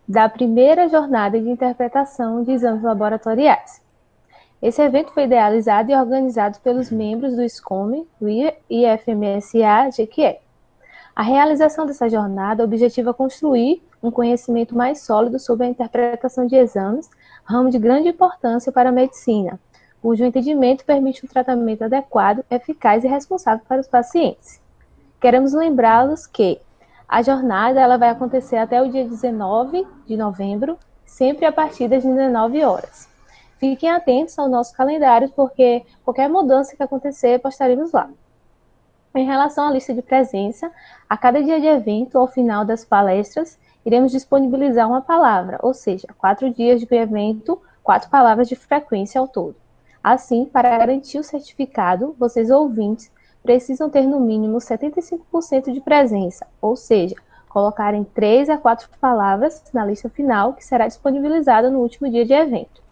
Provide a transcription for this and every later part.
da primeira jornada de interpretação de exames laboratoriais. Esse evento foi idealizado e organizado pelos membros do SCOME, do IFMSA, Jequié. A realização dessa jornada objetiva construir um conhecimento mais sólido sobre a interpretação de exames, ramo de grande importância para a medicina, cujo entendimento permite um tratamento adequado, eficaz e responsável para os pacientes. Queremos lembrá-los que a jornada ela vai acontecer até o dia 19 de novembro, sempre a partir das 19 horas. Fiquem atentos ao nosso calendário, porque qualquer mudança que acontecer, postaremos lá. Em relação à lista de presença, a cada dia de evento, ao final das palestras, iremos disponibilizar uma palavra, ou seja, 4 dias de evento, 4 palavras de frequência ao todo. Assim, para garantir o certificado, vocês ouvintes precisam ter no mínimo 75% de presença, ou seja, colocarem 3 a 4 palavras na lista final, que será disponibilizada no último dia de evento.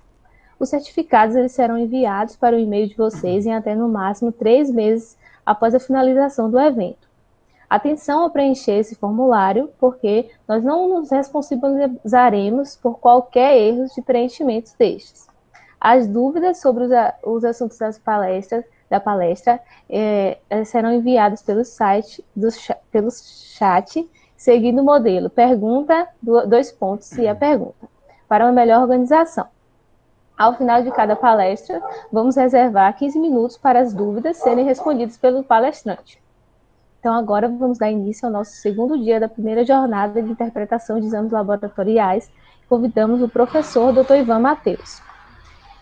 Os certificados eles serão enviados para o e-mail de vocês em até no máximo 3 meses após a finalização do evento. Atenção ao preencher esse formulário, porque nós não nos responsabilizaremos por qualquer erro de preenchimento destes. As dúvidas sobre os assuntos da palestra serão enviadas pelo chat, seguindo o modelo pergunta, 2 pontos e a pergunta, para uma melhor organização. Ao final de cada palestra, vamos reservar 15 minutos para as dúvidas serem respondidas pelo palestrante. Então, agora vamos dar início ao nosso segundo dia da primeira jornada de interpretação de exames laboratoriais. Convidamos o professor Dr. Ivan Matheus.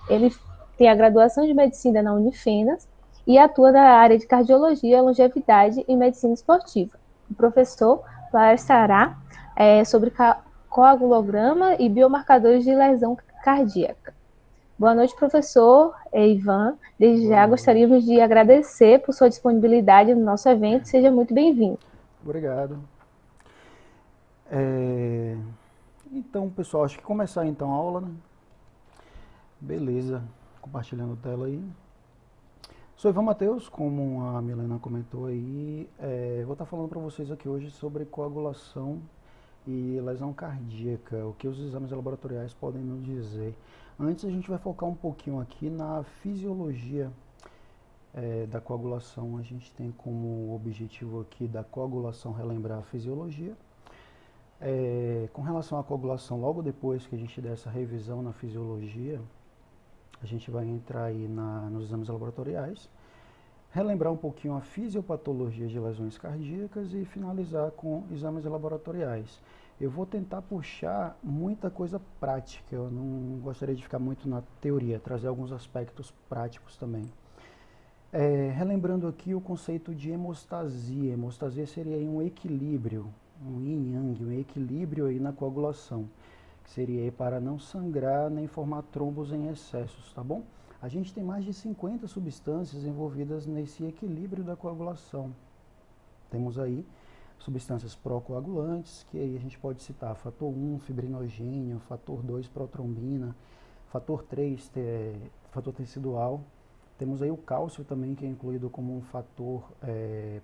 Ele tem a graduação de Medicina na Unifenas e atua na área de Cardiologia, Longevidade e Medicina Esportiva. O professor palestrará sobre coagulograma e biomarcadores de lesão cardíaca. Boa noite, professor Ivan. Desde já gostaríamos de agradecer por sua disponibilidade no nosso evento. Seja muito bem-vindo. Obrigado. Então, pessoal, acho que começar então a aula, né? Beleza, compartilhando a tela aí. Sou Ivan Matheus, como a Milena comentou aí, vou estar falando para vocês aqui hoje sobre coagulação e lesão cardíaca, o que os exames laboratoriais podem nos dizer. Antes a gente vai focar um pouquinho aqui na fisiologia da coagulação. A gente tem como objetivo aqui da coagulação relembrar a fisiologia. Com relação à coagulação, logo depois que a gente der essa revisão na fisiologia, a gente vai entrar aí nos exames laboratoriais, relembrar um pouquinho a fisiopatologia de lesões cardíacas e finalizar com exames laboratoriais. Eu vou tentar puxar muita coisa prática, eu não gostaria de ficar muito na teoria, trazer alguns aspectos práticos também. Relembrando aqui o conceito de hemostasia. Hemostasia seria aí um equilíbrio, um yin-yang, um equilíbrio aí na coagulação, que seria aí para não sangrar nem formar trombos em excessos, tá bom? A gente tem mais de 50 substâncias envolvidas nesse equilíbrio da coagulação. Temos aí substâncias procoagulantes, que aí a gente pode citar fator 1, fibrinogênio, fator 2, protrombina, fator 3, fator tecidual. Temos aí o cálcio também, que é incluído como um fator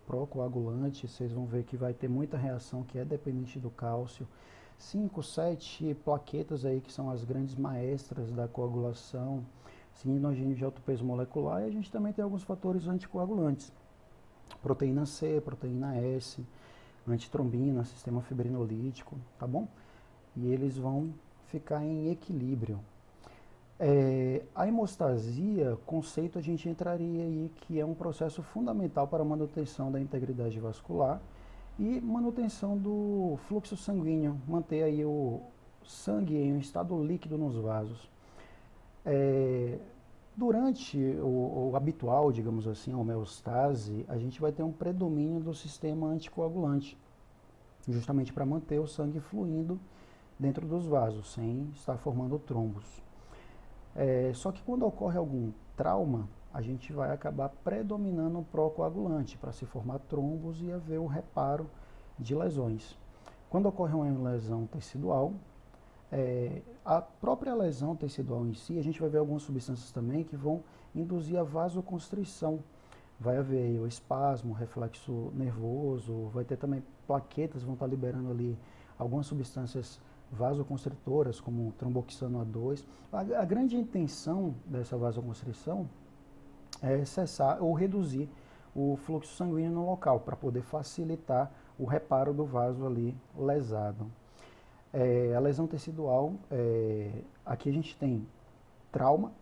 procoagulante. Vocês vão ver que vai ter muita reação que é dependente do cálcio. 5, 7 plaquetas aí, que são as grandes maestras da coagulação. Cinogênio de alto peso molecular. E a gente também tem alguns fatores anticoagulantes. Proteína C, proteína S, antitrombina, sistema fibrinolítico, tá bom? E eles vão ficar em equilíbrio. A hemostasia, conceito a gente entraria aí que é um processo fundamental para a manutenção da integridade vascular e manutenção do fluxo sanguíneo, manter aí o sangue em um estado líquido nos vasos. Durante o habitual, digamos assim, a homeostase, a gente vai ter um predomínio do sistema anticoagulante, justamente para manter o sangue fluindo dentro dos vasos, sem estar formando trombos. Só que quando ocorre algum trauma, a gente vai acabar predominando o procoagulante para se formar trombos e haver o reparo de lesões. Quando ocorre uma lesão tecidual, a própria lesão tecidual em si, a gente vai ver algumas substâncias também que vão induzir a vasoconstrição. Vai haver aí o espasmo, reflexo nervoso, vai ter também plaquetas, vão estar liberando ali algumas substâncias vasoconstritoras, como tromboxano A2. A grande intenção dessa vasoconstrição é cessar ou reduzir o fluxo sanguíneo no local, para poder facilitar o reparo do vaso ali lesado. A lesão tecidual, aqui a gente tem trauma.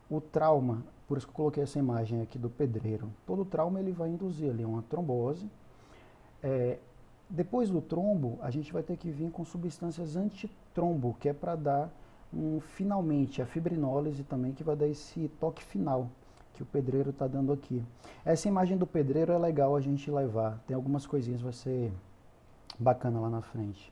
O trauma, por isso que eu coloquei essa imagem aqui do pedreiro, todo trauma ele vai induzir ali uma trombose. Depois do trombo, a gente vai ter que vir com substâncias antitrombo, que é para dar finalmente a fibrinólise também, que vai dar esse toque final que o pedreiro está dando aqui. Essa imagem do pedreiro é legal a gente levar, tem algumas coisinhas, vai ser bacana lá na frente.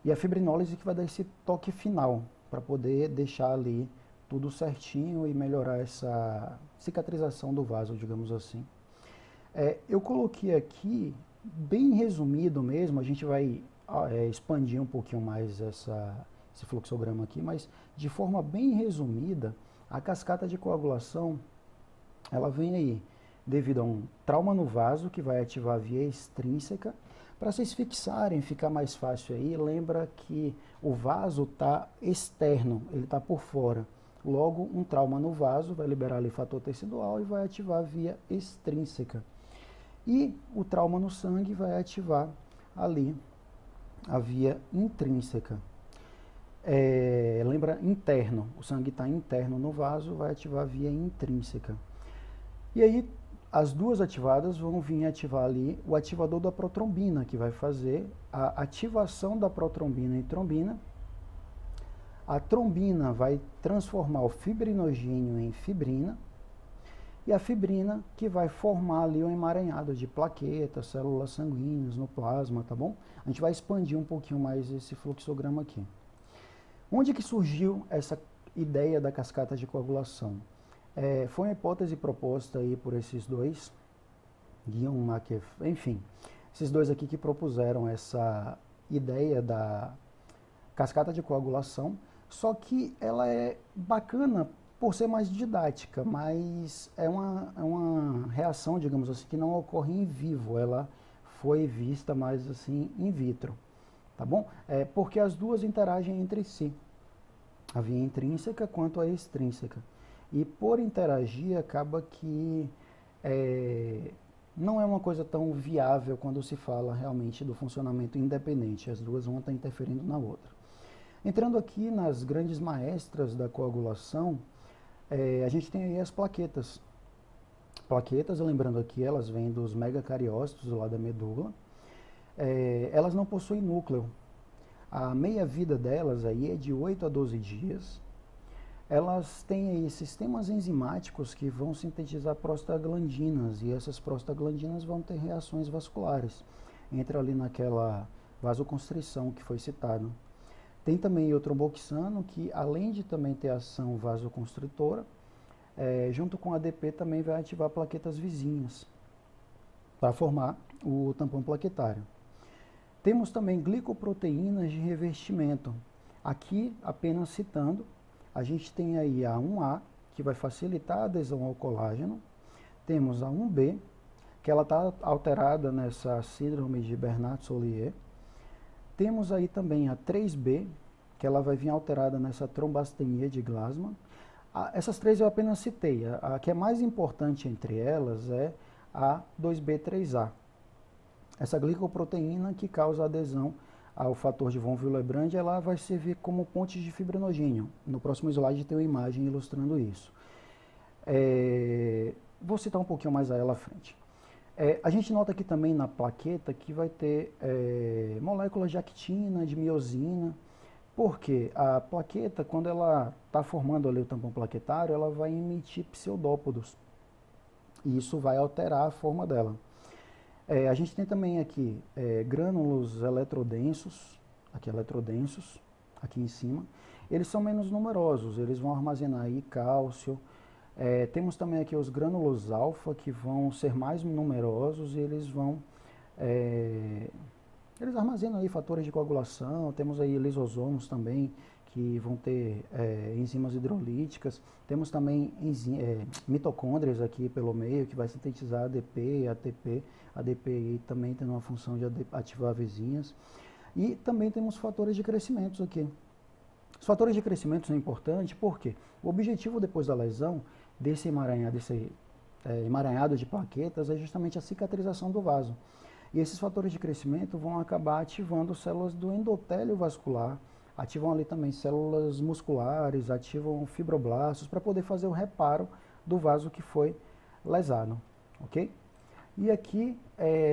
E a fibrinólise que vai dar esse toque final, para poder deixar ali tudo certinho e melhorar essa cicatrização do vaso, digamos assim. Eu coloquei aqui, bem resumido mesmo, a gente vai expandir um pouquinho mais esse fluxograma aqui, mas de forma bem resumida, a cascata de coagulação, ela vem aí devido a um trauma no vaso, que vai ativar a via extrínseca. Para vocês fixarem, ficar mais fácil aí, lembra que o vaso está externo, ele está por fora. Logo, um trauma no vaso vai liberar ali fator tecidual e vai ativar a via extrínseca. E o trauma no sangue vai ativar ali a via intrínseca. Lembra, interno, o sangue está interno no vaso, vai ativar a via intrínseca. E aí, as duas ativadas vão vir ativar ali o ativador da protrombina, que vai fazer a ativação da protrombina em trombina. A trombina vai transformar o fibrinogênio em fibrina, e a fibrina que vai formar ali um emaranhado de plaquetas, células sanguíneas no plasma, tá bom? A gente vai expandir um pouquinho mais esse fluxograma aqui. Onde que surgiu essa ideia da cascata de coagulação? Foi uma hipótese proposta aí por esses dois, Guion, enfim, esses dois aqui que propuseram essa ideia da cascata de coagulação, só que ela é bacana por ser mais didática, mas é uma reação, digamos assim, que não ocorre em vivo, ela foi vista mais assim in vitro, tá bom? Porque as duas interagem entre si, a via intrínseca quanto a extrínseca. E por interagir, acaba que não é uma coisa tão viável quando se fala realmente do funcionamento independente. As duas vão estar interferindo na outra. Entrando aqui nas grandes maestras da coagulação, a gente tem aí as plaquetas. Plaquetas, lembrando aqui, elas vêm dos megacariócitos lá da medula. Elas não possuem núcleo. A meia-vida delas aí é de 8 a 12 dias. Elas têm aí sistemas enzimáticos que vão sintetizar prostaglandinas, e essas prostaglandinas vão ter reações vasculares. Entra ali naquela vasoconstrição que foi citado. Tem também o tromboxano, que além de também ter ação vasoconstritora, junto com a ADP também vai ativar plaquetas vizinhas para formar o tampão plaquetário. Temos também glicoproteínas de revestimento. Aqui, apenas citando, a gente tem aí a 1A, que vai facilitar a adesão ao colágeno. Temos a 1B, que ela está alterada nessa síndrome de Bernard-Soulier. Temos aí também a 3B, que ela vai vir alterada nessa trombastenia de Glasman. Essas três eu apenas citei. A que é mais importante entre elas é a 2B3A. Essa glicoproteína que causa adesão ao fator de von Willebrand, ela vai servir como ponte de fibrinogênio. No próximo slide tem uma imagem ilustrando isso. Vou citar um pouquinho mais a ela à frente. A gente nota aqui também na plaqueta que vai ter moléculas de actina, de miosina, porque a plaqueta, quando ela está formando ali o tampão plaquetário, ela vai emitir pseudópodos, e isso vai alterar a forma dela. A gente tem também aqui grânulos eletrodensos, aqui em cima. Eles são menos numerosos, eles vão armazenar aí cálcio. Temos também aqui os grânulos alfa, que vão ser mais numerosos, e eles armazenam aí fatores de coagulação. Temos aí lisosomos também, que vão ter enzimas hidrolíticas. Temos também mitocôndrias aqui pelo meio, que vai sintetizar ADP, ATP. A ADP também tem uma função de ativar vizinhas. E também temos fatores de crescimento aqui. Os fatores de crescimento são importantes porque o objetivo depois da lesão desse emaranhado de plaquetas é justamente a cicatrização do vaso. E esses fatores de crescimento vão acabar ativando células do endotélio vascular, ativam ali também células musculares, ativam fibroblastos para poder fazer o reparo do vaso que foi lesado, ok? E aqui,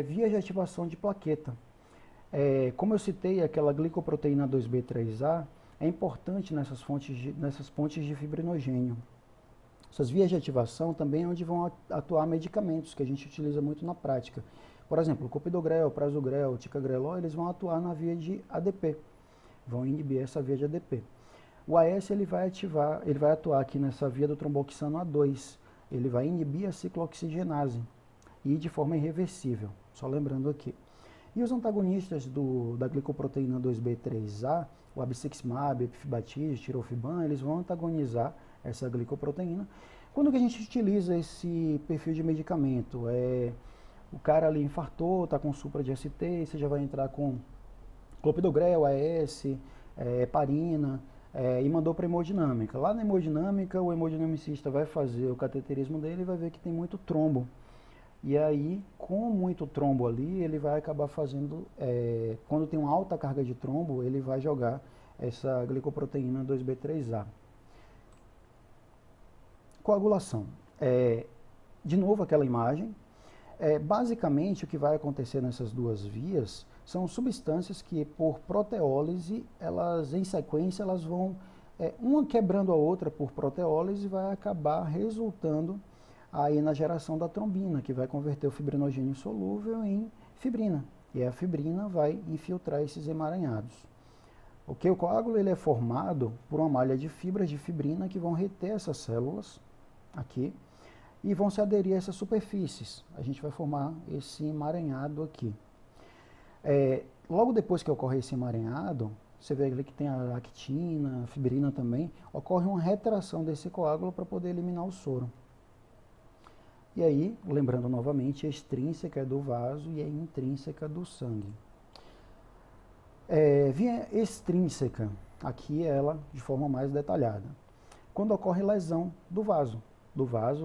via de ativação de plaqueta. Como eu citei, aquela glicoproteína 2B3A é importante nessas pontes de fibrinogênio. Essas vias de ativação também é onde vão atuar medicamentos que a gente utiliza muito na prática. Por exemplo, o clopidogrel, prasugrel, ticagrelol, eles vão atuar na via de ADP, vão inibir essa via de ADP. O AS ele vai atuar aqui nessa via do tromboxano A2, ele vai inibir a ciclooxigenase e de forma irreversível, só lembrando aqui. E os antagonistas da glicoproteína 2B3A, o abciximab, epifibatide, tirofiban, eles vão antagonizar essa glicoproteína. Quando que a gente utiliza esse perfil de medicamento? O cara ali infartou, está com supra de ST, você já vai entrar com clopidogrel, AS, heparina, e mandou para a hemodinâmica. Lá na hemodinâmica, o hemodinamicista vai fazer o cateterismo dele e vai ver que tem muito trombo. E aí, com muito trombo ali, ele vai acabar fazendo, quando tem uma alta carga de trombo, ele vai jogar essa glicoproteína 2B3A. Coagulação. De novo aquela imagem. Basicamente, o que vai acontecer nessas duas vias são substâncias que, por proteólise, elas em sequência, elas vão, uma quebrando a outra por proteólise, vai acabar resultando aí na geração da trombina, que vai converter o fibrinogênio solúvel em fibrina. E a fibrina vai infiltrar esses emaranhados. Ok? O coágulo ele é formado por uma malha de fibras de fibrina que vão reter essas células aqui e vão se aderir a essas superfícies. A gente vai formar esse emaranhado aqui. Logo depois que ocorre esse emaranhado, você vê ali que tem a actina, a fibrina também, ocorre uma retração desse coágulo para poder eliminar o soro. E aí, lembrando novamente, a extrínseca é do vaso e a intrínseca do sangue. Via extrínseca, aqui ela de forma mais detalhada. Quando ocorre lesão do vaso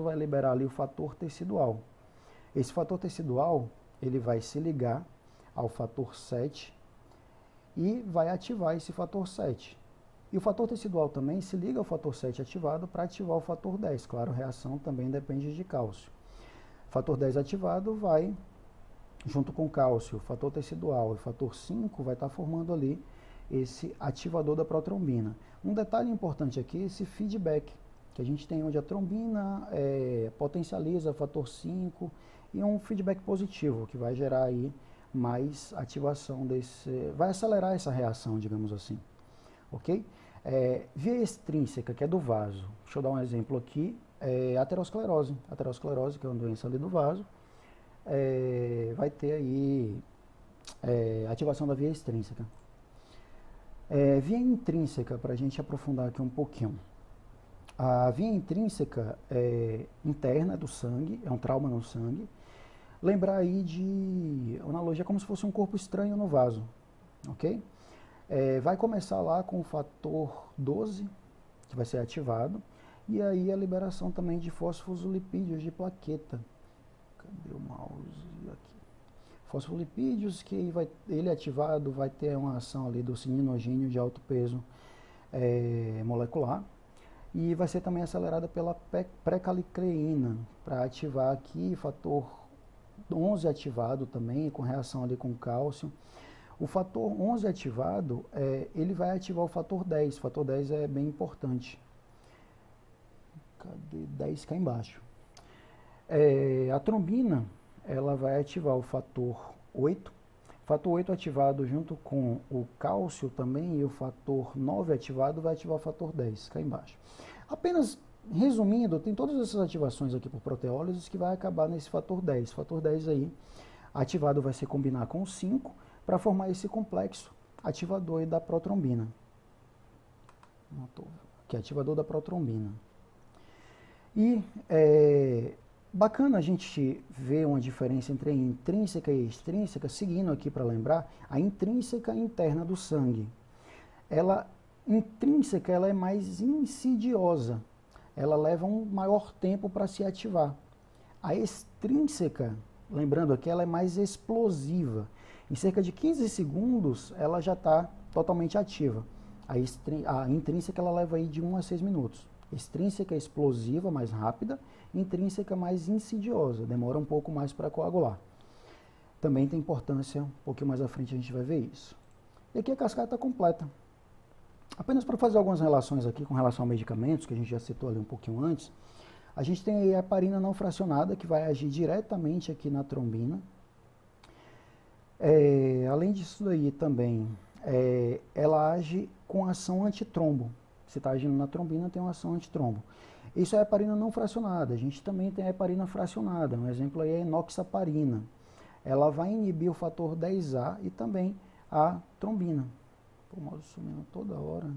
vai liberar ali o fator tecidual. Esse fator tecidual, ele vai se ligar ao fator 7 e vai ativar esse fator 7. E o fator tecidual também se liga ao fator 7 ativado para ativar o fator 10. Claro, a reação também depende de cálcio. Fator 10 ativado vai, junto com cálcio, fator tecidual e fator 5, vai estar formando ali esse ativador da protrombina. Um detalhe importante aqui é esse feedback, que a gente tem onde a trombina potencializa fator 5 e um feedback positivo, que vai gerar aí mais ativação vai acelerar essa reação, digamos assim. Ok? Via extrínseca, que é do vaso. Deixa eu dar um exemplo aqui. Aterosclerose. Aterosclerose, que é uma doença ali do vaso, vai ter aí ativação da via extrínseca. Via intrínseca, para a gente aprofundar aqui um pouquinho. A via intrínseca interna do sangue, é um trauma no sangue. Lembrar aí de analogia como se fosse um corpo estranho no vaso, ok? Vai começar lá com o fator 12, que vai ser ativado, e aí a liberação também de fosfolipídios de plaqueta. Cadê o mouse aqui? Fosfolipídios, que ele ativado vai ter uma ação ali do sininogênio de alto peso molecular, e vai ser também acelerada pela precalicreína, para ativar aqui fator 11 ativado também, com reação ali com cálcio. O fator 11 ativado, ele vai ativar o fator 10. O fator 10 é bem importante. Cadê 10? Cá embaixo. A trombina, ela vai ativar o fator 8. Fator 8 ativado junto com o cálcio também, e o fator 9 ativado vai ativar o fator 10, cá embaixo. Apenas resumindo, tem todas essas ativações aqui por proteólises que vai acabar nesse fator 10. Fator 10 aí, ativado vai se combinar com o 5 para formar esse complexo ativador da protrombina. Que é ativador da protrombina. E Bacana a gente ver uma diferença entre a intrínseca e a extrínseca, seguindo aqui para lembrar, a intrínseca interna do sangue. Ela, intrínseca, ela é mais insidiosa, ela leva um maior tempo para se ativar. A extrínseca, lembrando aqui, ela é mais explosiva. Em cerca de 15 segundos, ela já está totalmente ativa. A intrínseca, ela leva aí de 1 a 6 minutos. Extrínseca é explosiva, mais rápida. Intrínseca mais insidiosa, demora um pouco mais para coagular. Também tem importância, um pouquinho mais à frente a gente vai ver isso. E aqui a cascata está completa. Apenas para fazer algumas relações aqui com relação a medicamentos, que a gente já citou ali um pouquinho antes, a gente tem aí a heparina não fracionada, que vai agir diretamente aqui na trombina. Além disso daí também, ela age com ação antitrombo. Se está agindo na trombina, tem uma ação antitrombo. Isso é a heparina não fracionada. A gente também tem a heparina fracionada. Um exemplo aí é a enoxaparina. Ela vai inibir o fator 10A e também a trombina. Pô, modo sumindo toda hora.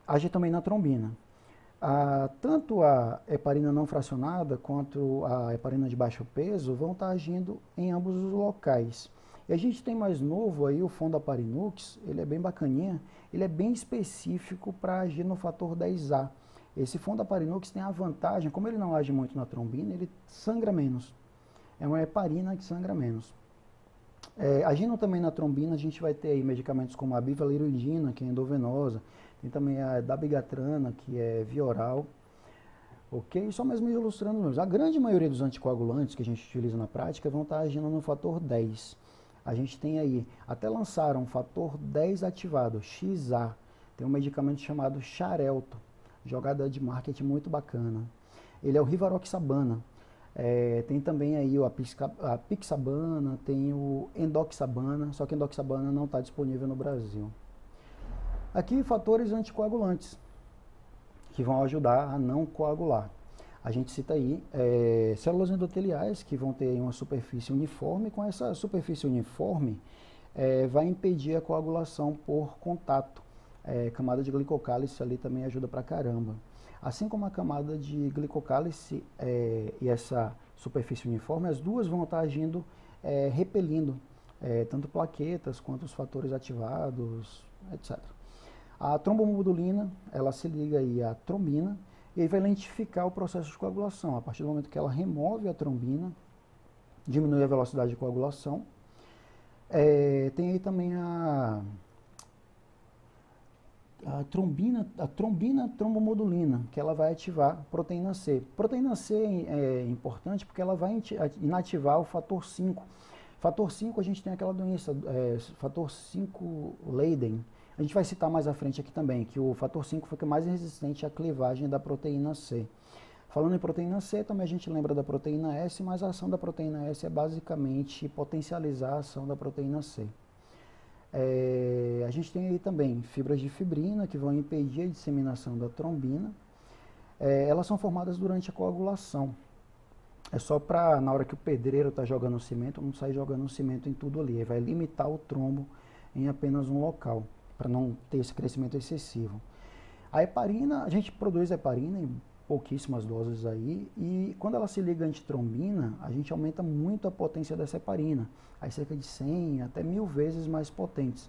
Age também na trombina. Tanto a heparina não fracionada quanto a heparina de baixo peso vão estar agindo em ambos os locais. E a gente tem mais novo aí o Fondaparinux, ele é bem bacaninha, ele é bem específico para agir no fator 10A. Esse Fondaparinux tem a vantagem, como ele não age muito na trombina, ele sangra menos. É uma heparina que sangra menos. Agindo também na trombina, a gente vai ter aí medicamentos como a bivalirudina, que é endovenosa, tem também a dabigatrana, que é via oral. Ok? Só mesmo ilustrando mesmo. A grande maioria dos anticoagulantes que a gente utiliza na prática vão estar agindo no fator 10. A gente tem aí, até lançaram um fator 10 ativado, XA. Tem um medicamento chamado Xarelto, jogada de marketing muito bacana. Ele é o rivaroxabana. Tem também aí a pixabana, tem o endoxabana, só que endoxabana não está disponível no Brasil. Aqui, fatores anticoagulantes, que vão ajudar a não coagular. A gente cita aí células endoteliais que vão ter uma superfície uniforme. Com essa superfície uniforme, vai impedir a coagulação por contato. Camada de glicocálice ali também ajuda pra caramba. Assim como a camada de glicocálice e essa superfície uniforme, as duas vão estar agindo, repelindo tanto plaquetas quanto os fatores ativados, etc. A trombomodulina, ela se liga aí à trombina, e aí vai lentificar o processo de coagulação. A partir do momento que ela remove a trombina, diminui a velocidade de coagulação. Tem aí também a trombina trombomodulina, que ela vai ativar proteína C. Proteína C é importante porque ela vai inativar o fator 5. Fator 5, a gente tem aquela doença, fator 5 Leiden. A gente vai citar mais à frente aqui também, que o fator 5 foi o mais resistente à clivagem da proteína C. Falando em proteína C, também a gente lembra da proteína S, mas a ação da proteína S é basicamente potencializar a ação da proteína C. A gente tem aí também fibras de fibrina, que vão impedir a disseminação da trombina. Elas são formadas durante a coagulação. É só para, na hora que o pedreiro está jogando o cimento, não sair jogando o cimento em tudo ali. Ele vai limitar o trombo em apenas um local, para não ter esse crescimento excessivo. A heparina, a gente produz heparina em pouquíssimas doses aí, e quando ela se liga à antitrombina, a gente aumenta muito a potência dessa heparina, aí cerca de 100 até 1000 vezes mais potentes.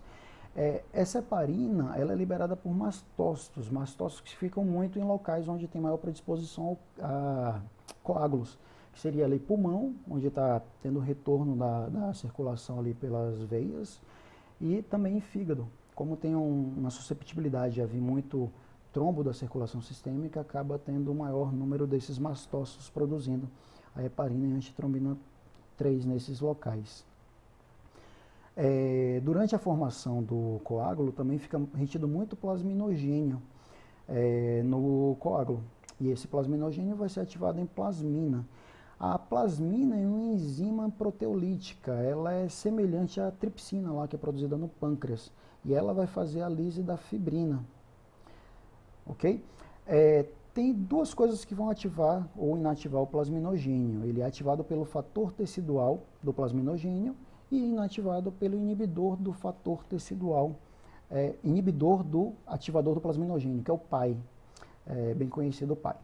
Essa heparina, ela é liberada por mastócitos que ficam muito em locais onde tem maior predisposição a coágulos, que seria ali pulmão, onde está tendo retorno da circulação ali pelas veias, e também em fígado. Como tem uma susceptibilidade a vir muito trombo da circulação sistêmica, acaba tendo um maior número desses mastócitos produzindo a heparina e a antitrombina 3 nesses locais. Durante a formação do coágulo também fica retido muito plasminogênio no coágulo, e esse plasminogênio vai ser ativado em plasmina. A plasmina é uma enzima proteolítica, ela é semelhante à tripsina lá que é produzida no pâncreas, e ela vai fazer a lise da fibrina. Ok? Tem duas coisas que vão ativar ou inativar o plasminogênio. Ele é ativado pelo fator tecidual do plasminogênio e inativado pelo inibidor do fator tecidual, inibidor do ativador do plasminogênio, que é o PAI, bem conhecido PAI.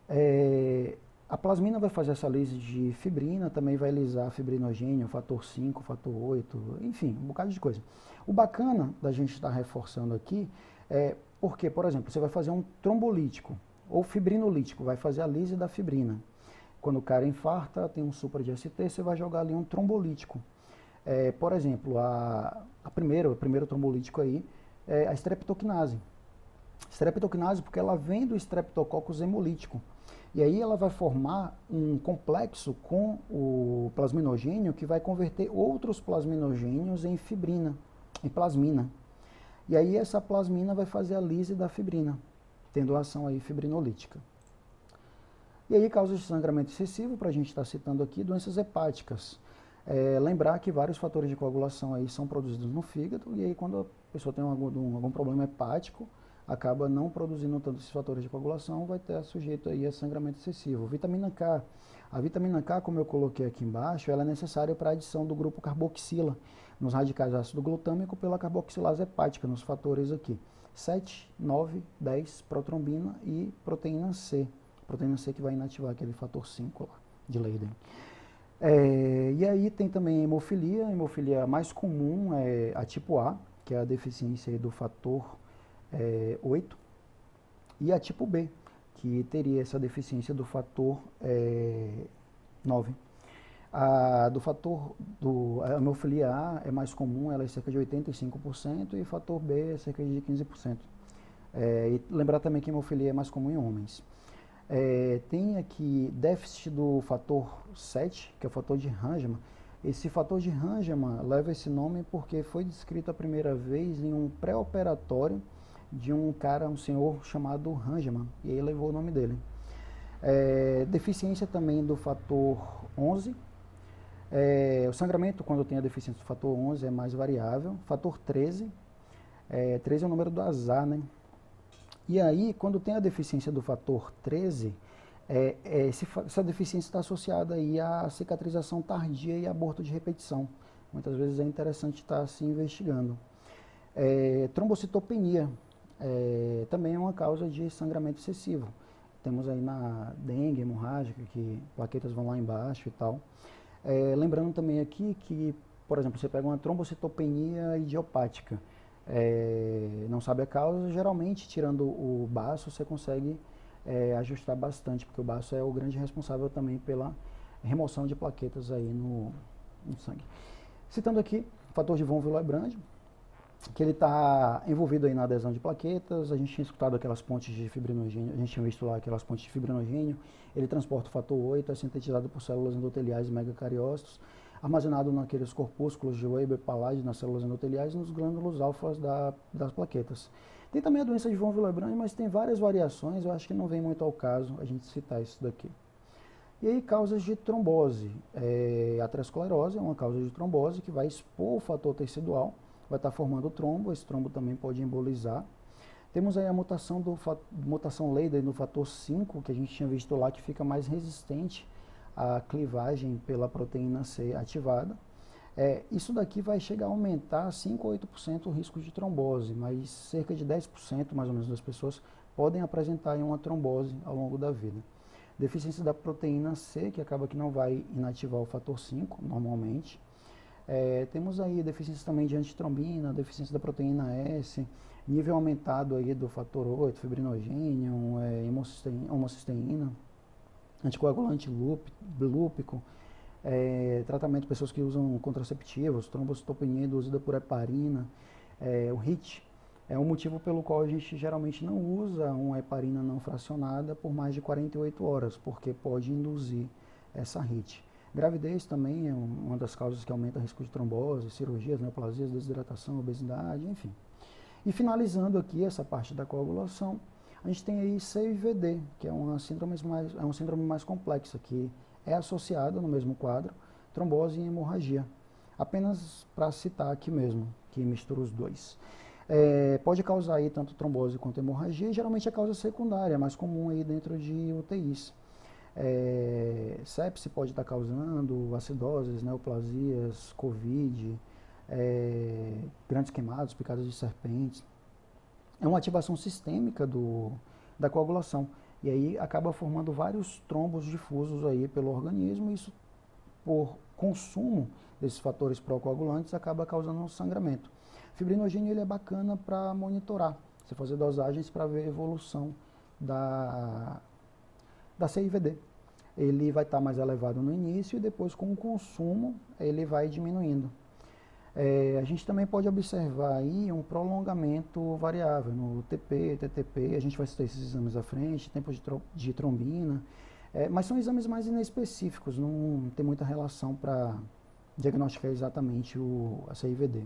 É, a plasmina vai fazer essa lise de fibrina, também vai lisar fibrinogênio, fator 5, fator 8, enfim, um bocado de coisa. O bacana da gente estar reforçando aqui é porque, por exemplo, você vai fazer um trombolítico ou fibrinolítico, vai fazer a lise da fibrina. Quando o cara infarta, tem um supra de ST, você vai jogar ali um trombolítico. Por exemplo, o primeiro trombolítico aí é a streptokinase. Streptokinase porque ela vem do Streptococcus hemolítico. E aí ela vai formar um complexo com o plasminogênio que vai converter outros plasminogênios em fibrina, em plasmina. E aí essa plasmina vai fazer a lise da fibrina, tendo ação aí fibrinolítica. E aí causas de sangramento excessivo, para a gente estar citando aqui, doenças hepáticas. Lembrar que vários fatores de coagulação aí são produzidos no fígado, e aí quando a pessoa tem algum problema hepático, acaba não produzindo tanto esses fatores de coagulação, vai ter sujeito aí a sangramento excessivo. Vitamina K. A vitamina K, como eu coloquei aqui embaixo, ela é necessária para a adição do grupo carboxila nos radicais ácido glutâmico pela carboxilase hepática, nos fatores aqui 7, 9, 10, protrombina e proteína C. Proteína C que vai inativar aquele fator 5 lá, de Leiden. E aí tem também a hemofilia mais comum é a tipo A, que é a deficiência aí do fator 8, e a tipo B, que teria essa deficiência do fator 9. A hemofilia A é mais comum, ela é cerca de 85%, e fator B é cerca de 15%. E lembrar também que a hemofilia é mais comum em homens. Tem aqui déficit do fator 7, que é o fator de Rangemann. Esse fator de Rangemann leva esse nome porque foi descrito a primeira vez em um pré-operatório de um senhor chamado Rangemann, e aí levou o nome dele. Deficiência também do fator 11. O sangramento, quando tem a deficiência do fator 11, é mais variável. Fator 13. 13 é o número do azar, né? E aí, quando tem a deficiência do fator 13, essa deficiência está associada aí à cicatrização tardia e aborto de repetição. Muitas vezes é interessante estar se investigando. Trombocitopenia também é uma causa de sangramento excessivo. Temos aí na dengue hemorrágica, que plaquetas vão lá embaixo e tal. Lembrando também aqui que, por exemplo, você pega uma trombocitopenia idiopática, não sabe a causa, geralmente tirando o baço você consegue ajustar bastante, porque o baço é o grande responsável também pela remoção de plaquetas aí no sangue. Citando aqui, fator de von Willebrand, que ele está envolvido aí na adesão de plaquetas. A gente tinha escutado aquelas pontes de fibrinogênio, a gente tinha visto lá aquelas pontes de fibrinogênio. Ele transporta o fator 8, é sintetizado por células endoteliais e megacariócitos, armazenado naqueles corpúsculos de Weber-Palade nas células endoteliais e nos glândulos alfas das plaquetas. Tem também a doença de von Willebrand, mas tem várias variações, eu acho que não vem muito ao caso a gente citar isso daqui. E aí, causas de trombose. A aterosclerose é uma causa de trombose que vai expor o fator tecidual, vai estar formando trombo, esse trombo também pode embolizar. Temos aí a mutação Leiden no fator 5, que a gente tinha visto lá, que fica mais resistente à clivagem pela proteína C ativada. Isso daqui vai chegar a aumentar 5 a 8% o risco de trombose, mas cerca de 10% mais ou menos das pessoas podem apresentar uma trombose ao longo da vida. Deficiência da proteína C, que acaba que não vai inativar o fator 5 normalmente. Temos aí deficiência também de antitrombina, deficiência da proteína S, nível aumentado aí do fator 8, fibrinogênio, homocisteína, anticoagulante lúpico, tratamento de pessoas que usam contraceptivos, trombocitopenia induzida por heparina, o HIT é um motivo pelo qual a gente geralmente não usa uma heparina não fracionada por mais de 48 horas, porque pode induzir essa HIT. Gravidez também é uma das causas que aumenta o risco de trombose, cirurgias, neoplasias, desidratação, obesidade, enfim. E finalizando aqui essa parte da coagulação, a gente tem aí CIVD, que é uma síndrome mais complexa, que é associada no mesmo quadro, trombose e hemorragia. Apenas para citar aqui mesmo, que mistura os dois. Pode causar aí tanto trombose quanto hemorragia, e geralmente é causa secundária, mais comum aí dentro de UTIs. Sepse pode estar causando, acidoses, neoplasias, Covid, grandes queimados, picadas de serpentes. É uma ativação sistêmica da coagulação. E aí acaba formando vários trombos difusos aí pelo organismo, e isso, por consumo desses fatores procoagulantes, acaba causando um sangramento. O fibrinogênio ele é bacana para monitorar, você fazer dosagens para ver a evolução da CIVD. Ele vai estar mais elevado no início e depois, com o consumo, ele vai diminuindo. A gente também pode observar aí um prolongamento variável no TP, TTP, a gente vai citar esses exames à frente, tempo de trombina, mas são exames mais inespecíficos, não tem muita relação para diagnosticar exatamente a CIVD.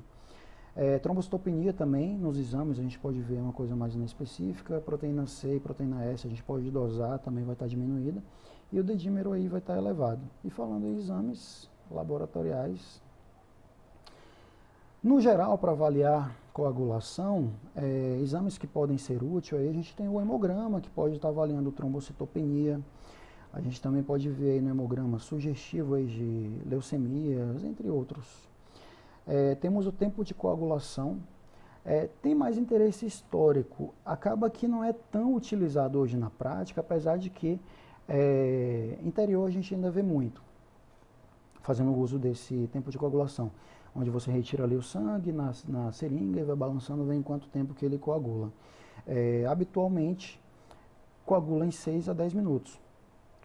Trombocitopenia também, nos exames a gente pode ver uma coisa mais inespecífica, proteína C e proteína S a gente pode dosar, também vai estar diminuída, e o dedímero aí vai estar elevado. E falando em exames laboratoriais, no geral, para avaliar coagulação, exames que podem ser úteis, aí a gente tem o hemograma, que pode estar avaliando trombocitopenia, a gente também pode ver aí no hemograma sugestivo aí de leucemias, entre outros. Temos o tempo de coagulação, tem mais interesse histórico, acaba que não é tão utilizado hoje na prática, apesar de que interior a gente ainda vê muito, fazendo uso desse tempo de coagulação, onde você retira ali o sangue na seringa e vai balançando, vê em quanto tempo que ele coagula. Habitualmente, coagula em 6 a 10 minutos,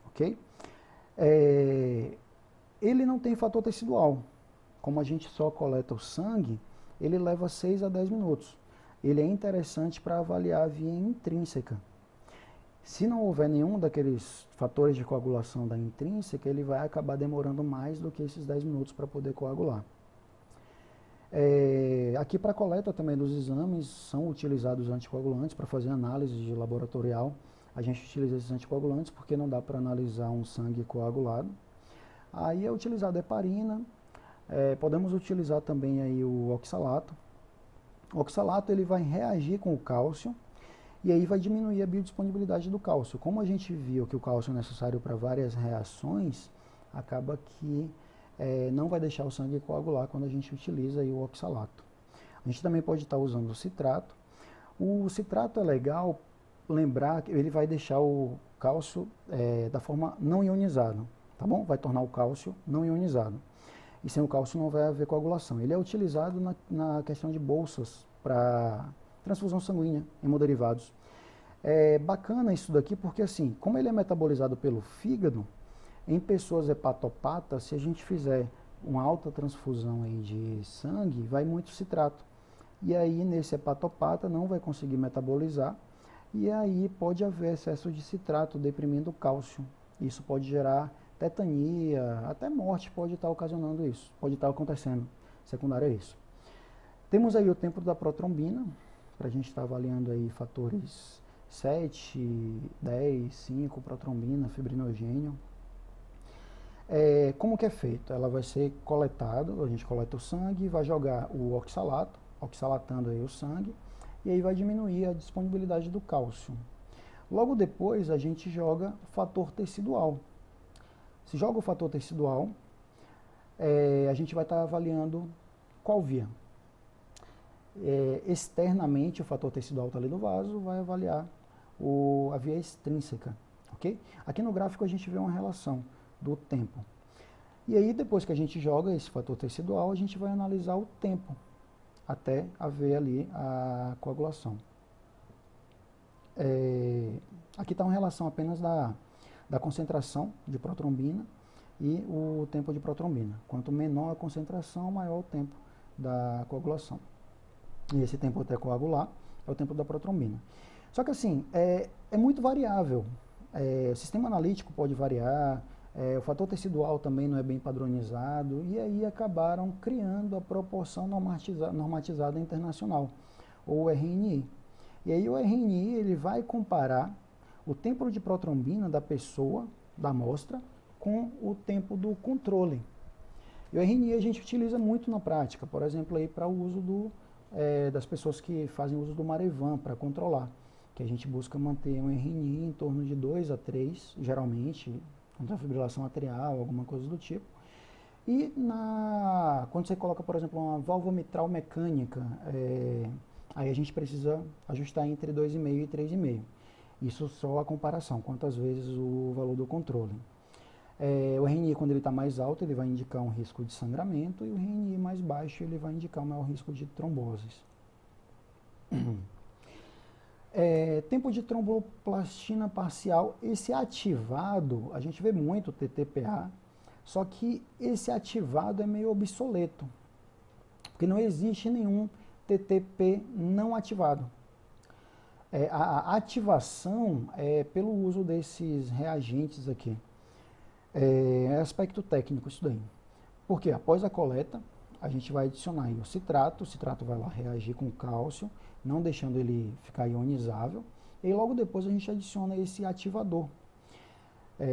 ok? Ele não tem fator tecidual. Como a gente só coleta o sangue, ele leva 6 a 10 minutos. Ele é interessante para avaliar a via intrínseca. Se não houver nenhum daqueles fatores de coagulação da intrínseca, ele vai acabar demorando mais do que esses 10 minutos para poder coagular. Aqui para a coleta também dos exames, são utilizados anticoagulantes para fazer análise de laboratorial. A gente utiliza esses anticoagulantes porque não dá para analisar um sangue coagulado. Aí é utilizado a heparina, podemos utilizar também aí o oxalato. O oxalato ele vai reagir com o cálcio e aí vai diminuir a biodisponibilidade do cálcio. Como a gente viu que o cálcio é necessário para várias reações, acaba que não vai deixar o sangue coagular quando a gente utiliza aí o oxalato. A gente também pode estar usando o citrato. O citrato é legal lembrar que ele vai deixar o cálcio da forma não ionizada, tá bom? Vai tornar o cálcio não ionizado. E sem o cálcio não vai haver coagulação. Ele é utilizado na questão de bolsas para transfusão sanguínea, hemoderivados. É bacana isso daqui porque, assim, como ele é metabolizado pelo fígado, em pessoas hepatopatas, se a gente fizer uma alta transfusão aí de sangue, vai muito citrato. E aí, nesse hepatopata, não vai conseguir metabolizar. E aí pode haver excesso de citrato, deprimindo o cálcio. Isso pode gerar tetania, até morte pode estar ocasionando isso, pode estar acontecendo, secundário a isso. Temos aí o tempo da protrombina, para a gente estar avaliando aí fatores 7, 10, 5, protrombina, fibrinogênio. Como que é feito? Ela vai ser coletada, a gente coleta o sangue, vai jogar o oxalato, oxalatando aí o sangue, e aí vai diminuir a disponibilidade do cálcio. Logo depois a gente joga fator tecidual. Se joga o fator tecidual, a gente vai estar avaliando qual via. Externamente o fator tecidual está ali no vaso, vai avaliar a via extrínseca, ok? Aqui no gráfico a gente vê uma relação do tempo. E aí depois que a gente joga esse fator tecidual, a gente vai analisar o tempo até haver ali a coagulação. Aqui está uma relação apenas da concentração de protrombina e o tempo de protrombina. Quanto menor a concentração, maior o tempo da coagulação. E esse tempo até coagular é o tempo da protrombina. Só que assim, é muito variável. O sistema analítico pode variar, o fator tecidual também não é bem padronizado, e aí acabaram criando a proporção normatizada internacional, ou o RNI. E aí o RNI ele vai comparar o tempo de protrombina da pessoa, da amostra, com o tempo do controle. E o RNI a gente utiliza muito na prática, por exemplo, para o uso das pessoas que fazem uso do Marevan para controlar, que a gente busca manter um RNI em torno de 2 a 3, geralmente, contra a fibrilação atrial, alguma coisa do tipo. E quando você coloca, por exemplo, uma válvula mitral mecânica, aí a gente precisa ajustar entre 2,5 e 3,5. Isso só a comparação, quantas vezes o valor do controle. O RNI, quando ele está mais alto, ele vai indicar um risco de sangramento, e o RNI mais baixo, ele vai indicar um maior risco de tromboses. Tempo de tromboplastina parcial, esse ativado, a gente vê muito TTPA, só que esse ativado é meio obsoleto, porque não existe nenhum TTP não ativado. A ativação é pelo uso desses reagentes aqui. É aspecto técnico isso daí. Porque após a coleta, a gente vai adicionar aí o citrato vai lá reagir com o cálcio, não deixando ele ficar ionizável, e logo depois a gente adiciona esse ativador.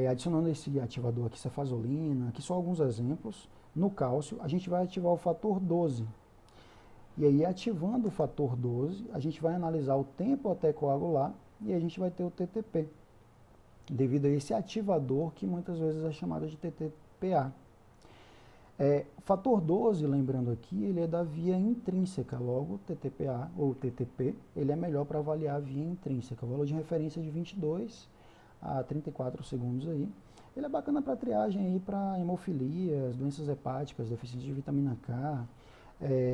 Adicionando esse ativador aqui, cefazolina, aqui só alguns exemplos, no cálcio, a gente vai ativar o fator 12. E aí, ativando o fator 12, a gente vai analisar o tempo até coagular e a gente vai ter o TTP, devido a esse ativador que muitas vezes é chamado de TTPA. O fator 12, lembrando aqui, ele é da via intrínseca, logo TTPA ou TTP, ele é melhor para avaliar a via intrínseca. O valor de referência é de 22 a 34 segundos aí. Ele é bacana para triagem aí para hemofilias, doenças hepáticas, deficiência de vitamina K.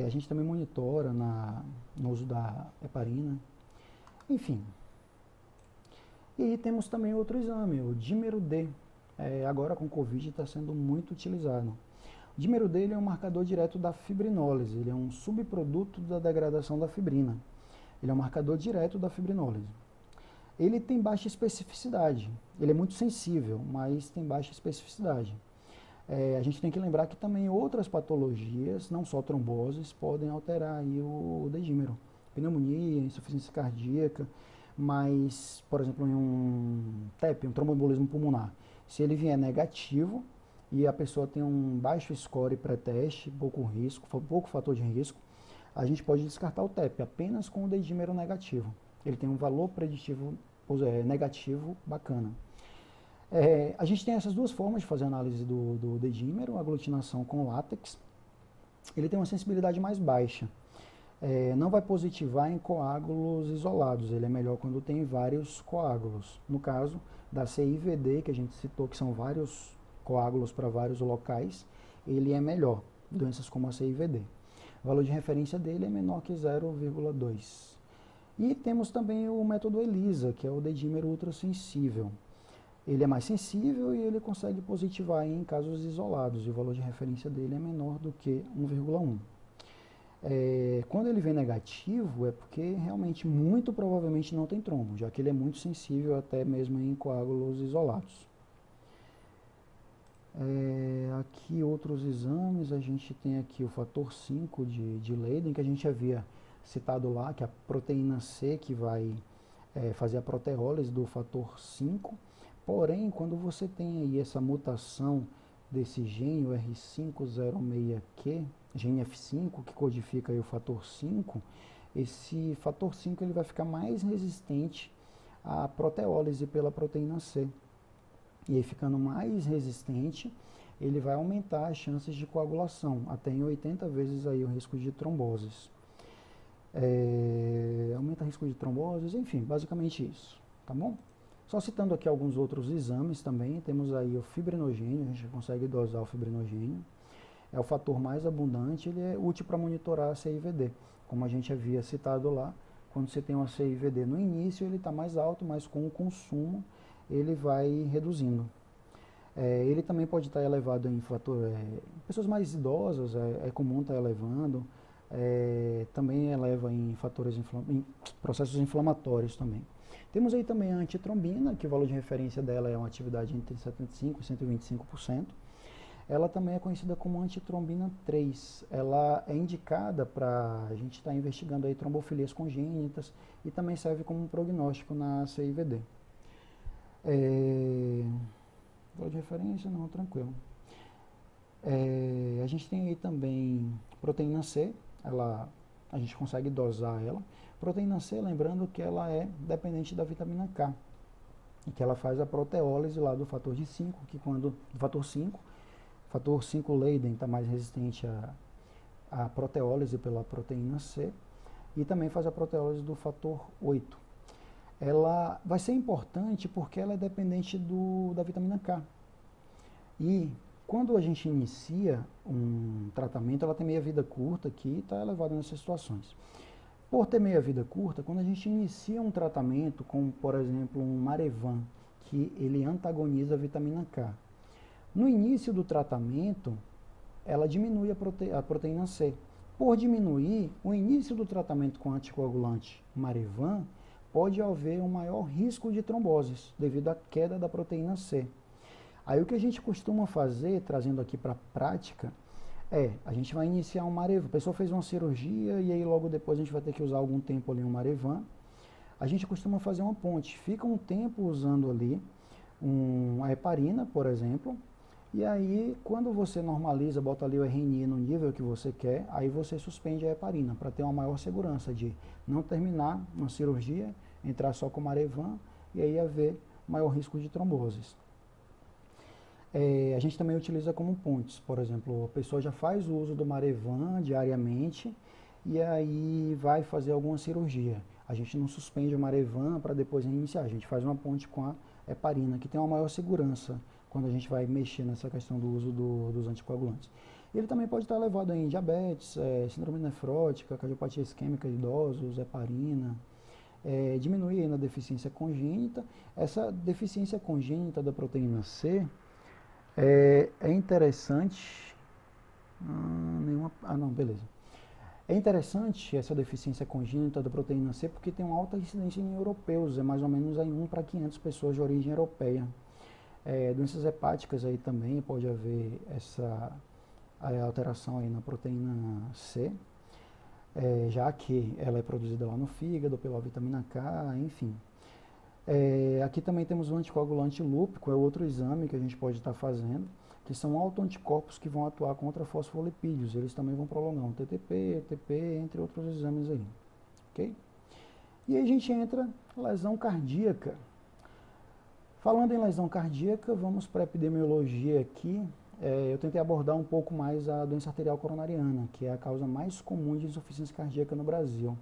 A gente também monitora no uso da heparina. Enfim. E aí temos também outro exame, o dímero D. Agora com Covid está sendo muito utilizado. O dímero D ele é um marcador direto da fibrinólise, ele é um subproduto da degradação da fibrina. Ele é um marcador direto da fibrinólise. Ele tem baixa especificidade, ele é muito sensível, mas tem baixa especificidade. A gente tem que lembrar que também outras patologias, não só tromboses, podem alterar aí o D-dímero. Pneumonia, insuficiência cardíaca, mas, por exemplo, em um TEP, um tromboembolismo pulmonar, se ele vier negativo e a pessoa tem um baixo score pré-teste, pouco fator de risco, a gente pode descartar o TEP apenas com o D-dímero negativo. Ele tem um valor preditivo negativo bacana. A gente tem essas duas formas de fazer análise do D-dímero, aglutinação com látex. Ele tem uma sensibilidade mais baixa. Não vai positivar em coágulos isolados, ele é melhor quando tem vários coágulos. No caso da CIVD, que a gente citou, que são vários coágulos para vários locais, ele é melhor, doenças como a CIVD. O valor de referência dele é menor que 0,2. E temos também o método ELISA, que é o D-dímero ultrassensível. Ele é mais sensível e ele consegue positivar em casos isolados, e o valor de referência dele é menor do que 1,1. Quando ele vem negativo, é porque realmente, muito provavelmente, não tem trombo, já que ele é muito sensível até mesmo em coágulos isolados. Aqui outros exames, a gente tem aqui o fator 5 de Leiden, que a gente havia citado lá, que é a proteína C que vai fazer a proteólise do fator 5. Porém, quando você tem aí essa mutação desse gene, o R506Q, gene F5, que codifica aí o fator 5, esse fator 5 ele vai ficar mais resistente à proteólise pela proteína C. E aí, ficando mais resistente, ele vai aumentar as chances de coagulação, até em 80 vezes aí o risco de tromboses. Aumenta o risco de tromboses, enfim, basicamente isso, tá bom? Só citando aqui alguns outros exames também, temos aí o fibrinogênio, a gente consegue dosar o fibrinogênio. É o fator mais abundante, ele é útil para monitorar a CIVD. Como a gente havia citado lá, quando você tem uma CIVD no início, ele está mais alto, mas com o consumo ele vai reduzindo. Ele também pode estar elevado em pessoas mais idosas, é comum estar elevando, também eleva em em processos inflamatórios também. Temos aí também a antitrombina, que o valor de referência dela é uma atividade entre 75% e 125%. Ela também é conhecida como antitrombina 3. Ela é indicada para a gente estar investigando aí trombofilias congênitas e também serve como um prognóstico na CIVD. Valor de referência, não, tranquilo. A gente tem aí também proteína C, a gente consegue dosar ela. Proteína C, lembrando que ela é dependente da vitamina K, e que ela faz a proteólise lá do fator de 5, do fator 5 Leiden está mais resistente à proteólise pela proteína C, e também faz a proteólise do fator 8. ela vai ser importante porque ela é dependente da vitamina K. E quando a gente inicia um tratamento, ela tem meia-vida curta aqui e está elevada nessas situações. Por ter meia-vida curta, quando a gente inicia um tratamento, como por exemplo um Marevan, que ele antagoniza a vitamina K, no início do tratamento, ela diminui a proteína C. Por diminuir, o início do tratamento com anticoagulante Marevan pode haver um maior risco de tromboses, devido à queda da proteína C. Aí o que a gente costuma fazer, trazendo aqui para a prática, a gente vai iniciar um Marevan. A pessoa fez uma cirurgia e aí logo depois a gente vai ter que usar algum tempo ali um Marevan. A gente costuma fazer uma ponte. Fica um tempo usando ali a heparina, por exemplo, e aí quando você normaliza, bota ali o RNI no nível que você quer, aí você suspende a heparina, para ter uma maior segurança de não terminar uma cirurgia, entrar só com Marevan e aí haver maior risco de tromboses. A gente também utiliza como pontes, por exemplo, a pessoa já faz o uso do Marevan diariamente e aí vai fazer alguma cirurgia. A gente não suspende o Marevan para depois iniciar, a gente faz uma ponte com a heparina, que tem uma maior segurança quando a gente vai mexer nessa questão do uso dos anticoagulantes. Ele também pode estar elevado em diabetes, síndrome nefrótica, cardiopatia isquêmica de idosos, heparina, diminui aí na deficiência congênita. Essa deficiência congênita da proteína C é interessante. Não, beleza. É interessante essa deficiência congênita da proteína C porque tem uma alta incidência em europeus, é mais ou menos em 1 para 500 pessoas de origem europeia. Doenças hepáticas aí também pode haver essa alteração aí na proteína C, já que ela é produzida lá no fígado pela vitamina K, enfim. Aqui também temos o anticoagulante lúpico, é outro exame que a gente pode estar fazendo, que são autoanticorpos que vão atuar contra fosfolipídios. Eles também vão prolongar um TTP, ETP, entre outros exames aí. Ok? E aí a gente entra na lesão cardíaca. Falando em lesão cardíaca, vamos para a epidemiologia aqui. Eu tentei abordar um pouco mais a doença arterial coronariana, que é a causa mais comum de insuficiência cardíaca no Brasil.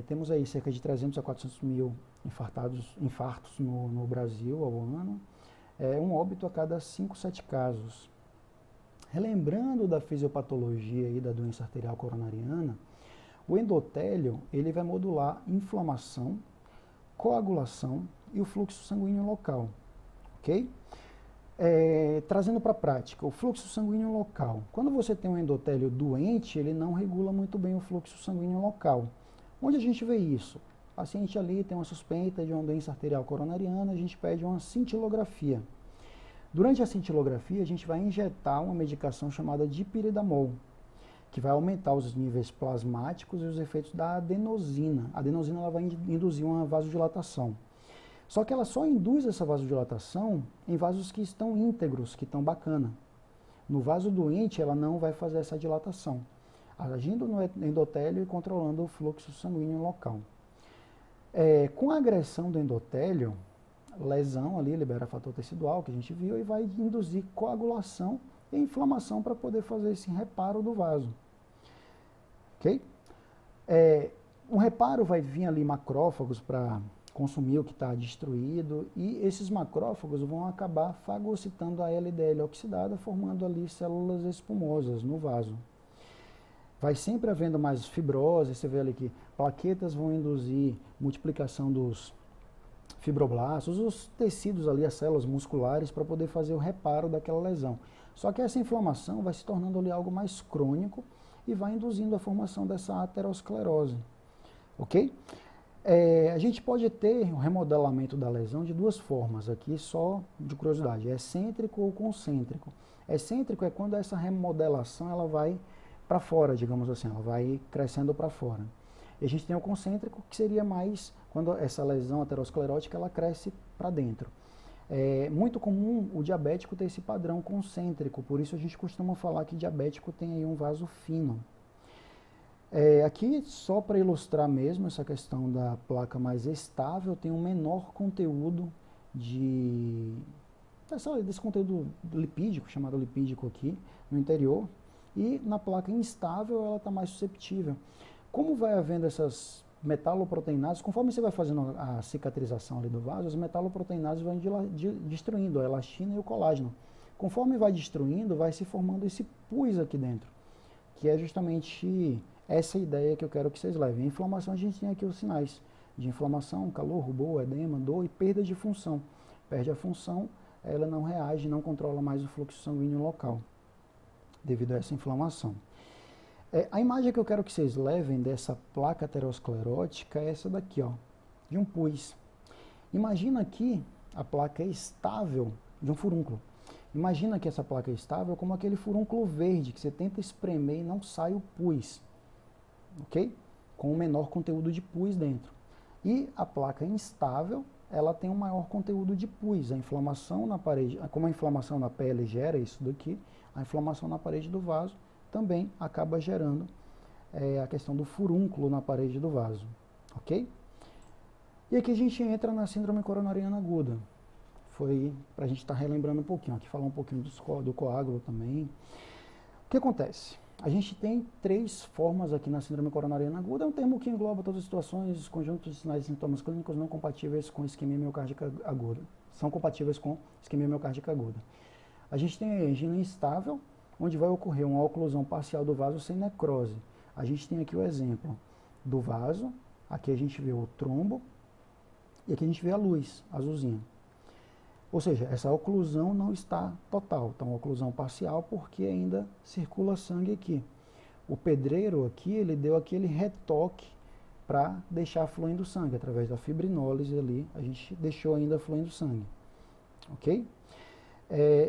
Temos aí cerca de 300 a 400 mil infartos no Brasil ao ano. Um óbito a cada 5, 7 casos. Relembrando da fisiopatologia aí da doença arterial coronariana, o endotélio ele vai modular inflamação, coagulação e o fluxo sanguíneo local, ok? Trazendo para a prática, o fluxo sanguíneo local. Quando você tem um endotélio doente, ele não regula muito bem o fluxo sanguíneo local. Onde a gente vê isso? O paciente ali tem uma suspeita de uma doença arterial coronariana, a gente pede uma cintilografia. Durante a cintilografia, a gente vai injetar uma medicação chamada dipiridamol, que vai aumentar os níveis plasmáticos e os efeitos da adenosina. A adenosina ela vai induzir uma vasodilatação. Só que ela só induz essa vasodilatação em vasos que estão íntegros, que estão bacana. No vaso doente, ela não vai fazer essa dilatação, agindo no endotélio e controlando o fluxo sanguíneo local. Com a agressão do endotélio, lesão ali, libera fator tecidual, que a gente viu, e vai induzir coagulação e inflamação para poder fazer esse reparo do vaso. Ok? Um reparo vai vir ali macrófagos para consumir o que está destruído, e esses macrófagos vão acabar fagocitando a LDL oxidada, formando ali células espumosas no vaso. Vai sempre havendo mais fibrose, você vê ali que plaquetas vão induzir multiplicação dos fibroblastos, os tecidos ali, as células musculares, para poder fazer o reparo daquela lesão. Só que essa inflamação vai se tornando ali algo mais crônico e vai induzindo a formação dessa aterosclerose. Ok? A gente pode ter o remodelamento da lesão de duas formas, aqui só de curiosidade, excêntrico ou concêntrico. Excêntrico é quando essa remodelação ela vai para fora, digamos assim, ela vai crescendo para fora. E a gente tem o concêntrico, que seria mais quando essa lesão aterosclerótica ela cresce para dentro. É muito comum o diabético ter esse padrão concêntrico, por isso a gente costuma falar que diabético tem aí um vaso fino. Aqui, só para ilustrar mesmo essa questão da placa mais estável, tem um menor conteúdo desse conteúdo lipídico, chamado lipídico aqui, no interior, e na placa instável ela está mais susceptível. Como vai havendo essas metaloproteinases, conforme você vai fazendo a cicatrização ali do vaso, as metaloproteinases vão destruindo a elastina e o colágeno. Conforme vai destruindo, vai se formando esse pus aqui dentro, que é justamente essa ideia que eu quero que vocês levem. A inflamação, a gente tem aqui os sinais de inflamação: calor, rubor, edema, dor e perda de função. Perde a função, ela não reage, não controla mais o fluxo sanguíneo local, devido a essa inflamação. A imagem que eu quero que vocês levem dessa placa aterosclerótica é essa daqui, ó, de um pus. Imagina aqui a placa estável de um furúnculo. Imagina que essa placa é estável como aquele furúnculo verde que você tenta espremer e não sai o pus, ok? Com o menor conteúdo de pus dentro. E a placa instável, ela tem um maior conteúdo de pus. A inflamação na parede, como a inflamação na pele gera isso daqui, a inflamação na parede do vaso também acaba gerando a questão do furúnculo na parede do vaso, ok? E aqui a gente entra na síndrome coronariana aguda. Foi para a gente estar relembrando um pouquinho, aqui falar um pouquinho do coágulo também. O que acontece? A gente tem 3 formas aqui na síndrome coronariana aguda, é um termo que engloba todas as situações, conjuntos de sinais e sintomas clínicos não compatíveis com isquemia miocárdica aguda. São compatíveis com isquemia miocárdica aguda. A gente tem a angina instável, onde vai ocorrer uma oclusão parcial do vaso sem necrose. A gente tem aqui o exemplo do vaso, aqui a gente vê o trombo, e aqui a gente vê a luz azulzinha. Ou seja, essa oclusão não está total, então oclusão parcial porque ainda circula sangue aqui. O pedreiro aqui, ele deu aquele retoque para deixar fluindo sangue, através da fibrinólise ali, a gente deixou ainda fluindo sangue, ok?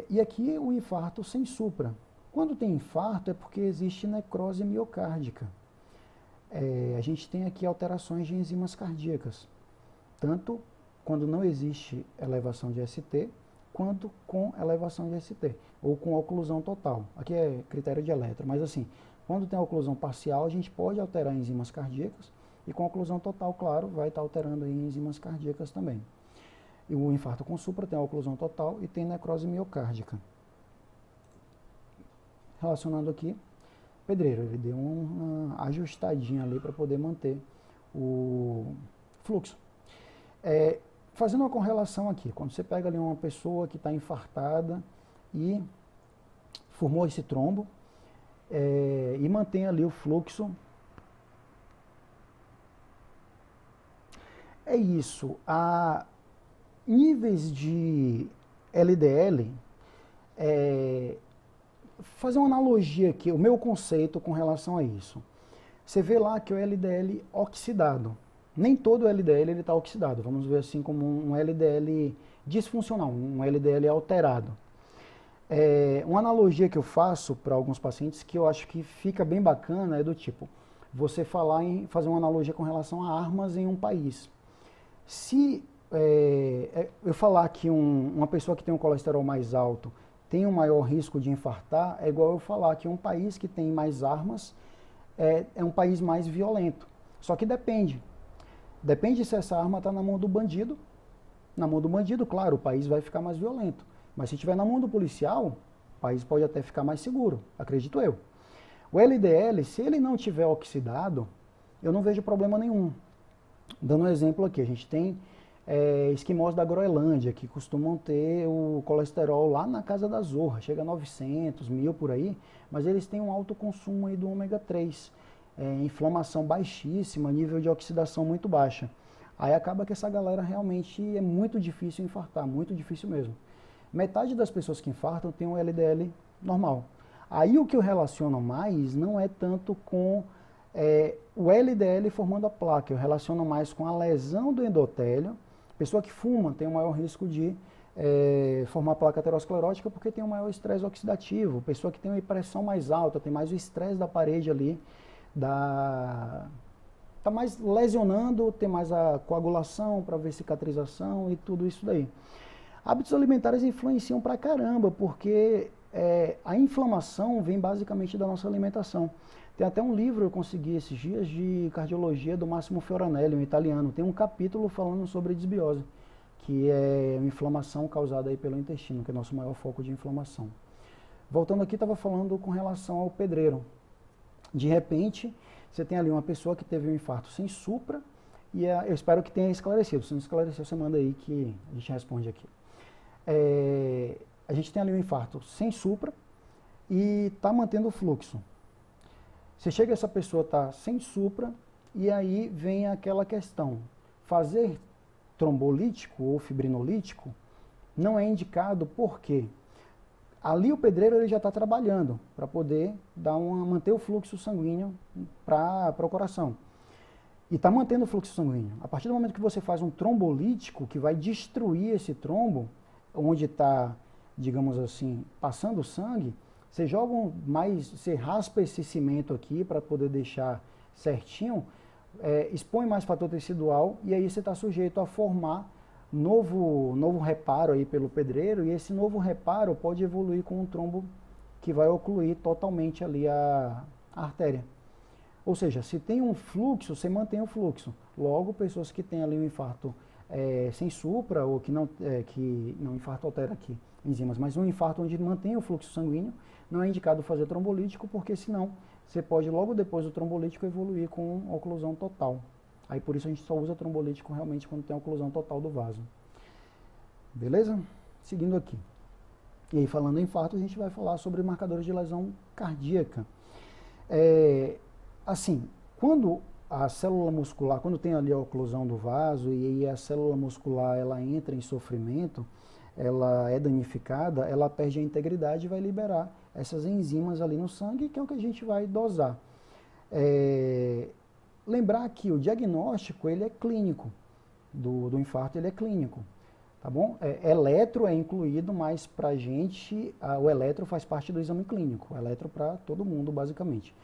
E aqui o infarto sem supra. Quando tem infarto é porque existe necrose miocárdica. A gente tem aqui alterações de enzimas cardíacas, tanto quando não existe elevação de ST, quanto com elevação de ST, ou com oclusão total. Aqui é critério de Elettra, mas assim, quando tem oclusão parcial, a gente pode alterar enzimas cardíacas, e com oclusão total, claro, vai estar alterando aí enzimas cardíacas também. E o infarto com supra tem oclusão total e tem necrose miocárdica. Relacionando aqui, pedreiro, ele deu uma ajustadinha ali para poder manter o fluxo. Fazendo uma correlação aqui, quando você pega ali uma pessoa que está infartada e formou esse trombo e mantém ali o fluxo, é isso. A níveis de LDL, fazer uma analogia aqui, o meu conceito com relação a isso. Você vê lá que o LDL oxidado. Nem todo LDL está oxidado, vamos ver assim como um LDL disfuncional, um LDL alterado. Uma analogia que eu faço para alguns pacientes que eu acho que fica bem bacana é do tipo, você fazer uma analogia com relação a armas em um país. Se eu falar que uma pessoa que tem um colesterol mais alto tem um maior risco de infartar, é igual eu falar que um país que tem mais armas é um país mais violento. Só que depende. Depende se essa arma está na mão do bandido. Na mão do bandido, claro, o país vai ficar mais violento. Mas se estiver na mão do policial, o país pode até ficar mais seguro, acredito eu. O LDL, se ele não tiver oxidado, eu não vejo problema nenhum. Dando um exemplo aqui, a gente tem esquimós da Groenlândia, que costumam ter o colesterol lá na casa da zorra, chega a 900, 1000 por aí, mas eles têm um alto consumo aí do ômega 3. Inflamação baixíssima, nível de oxidação muito baixa. Aí acaba que essa galera realmente é muito difícil infartar, muito difícil mesmo. Metade das pessoas que infartam tem um LDL normal. Aí o que eu relaciono mais não é tanto com o LDL formando a placa, eu relaciono mais com a lesão do endotélio. Pessoa que fuma tem um maior risco de formar placa aterosclerótica porque tem um maior estresse oxidativo. Pessoa que tem uma pressão mais alta, tem mais o estresse da parede ali, tá mais lesionando, tem mais a coagulação para ver cicatrização e tudo isso daí. Hábitos alimentares influenciam pra caramba, porque a inflamação vem basicamente da nossa alimentação. Tem até um livro, eu consegui esses dias, de cardiologia do Massimo Fioranelli, um italiano. Tem um capítulo falando sobre desbiose, que é inflamação causada aí pelo intestino, que é nosso maior foco de inflamação. Voltando aqui, estava falando com relação ao pedreiro. De repente, Você tem ali uma pessoa que teve um infarto sem supra, e eu espero que tenha esclarecido. Se não esclareceu, você manda aí que a gente responde aqui. A gente tem ali um infarto sem supra e está mantendo o fluxo. Você chega, essa pessoa está sem supra, e aí vem aquela questão. Fazer trombolítico ou fibrinolítico não é indicado porque ali o pedreiro ele já está trabalhando para poder manter o fluxo sanguíneo para o coração. E está mantendo o fluxo sanguíneo. A partir do momento que você faz um trombolítico, que vai destruir esse trombo, onde está, digamos assim, passando sangue, você joga você raspa esse cimento aqui para poder deixar certinho, expõe mais fator tecidual, e aí você está sujeito a formar novo reparo aí pelo pedreiro, e esse novo reparo pode evoluir com um trombo que vai ocluir totalmente ali a artéria. Ou seja, se tem um fluxo, você mantém o fluxo. Logo, pessoas que têm ali um infarto sem supra, ou que não infarto altera aqui enzimas, mas um infarto onde mantém o fluxo sanguíneo, não é indicado fazer trombolítico, porque senão você pode, logo depois do trombolítico, evoluir com oclusão total. Aí por isso a gente só usa trombolítico realmente quando tem oclusão total do vaso. Beleza? Seguindo aqui. E aí, falando em infarto, a gente vai falar sobre marcadores de lesão cardíaca. Assim, quando a célula muscular, quando tem ali a oclusão do vaso e aí a célula muscular ela entra em sofrimento, ela é danificada, ela perde a integridade e vai liberar essas enzimas ali no sangue, que é o que a gente vai dosar. Lembrar que o diagnóstico ele é clínico, do infarto ele é clínico, tá bom? Eletro é incluído, mas para a gente o eletro faz parte do exame clínico, eletro para todo mundo basicamente.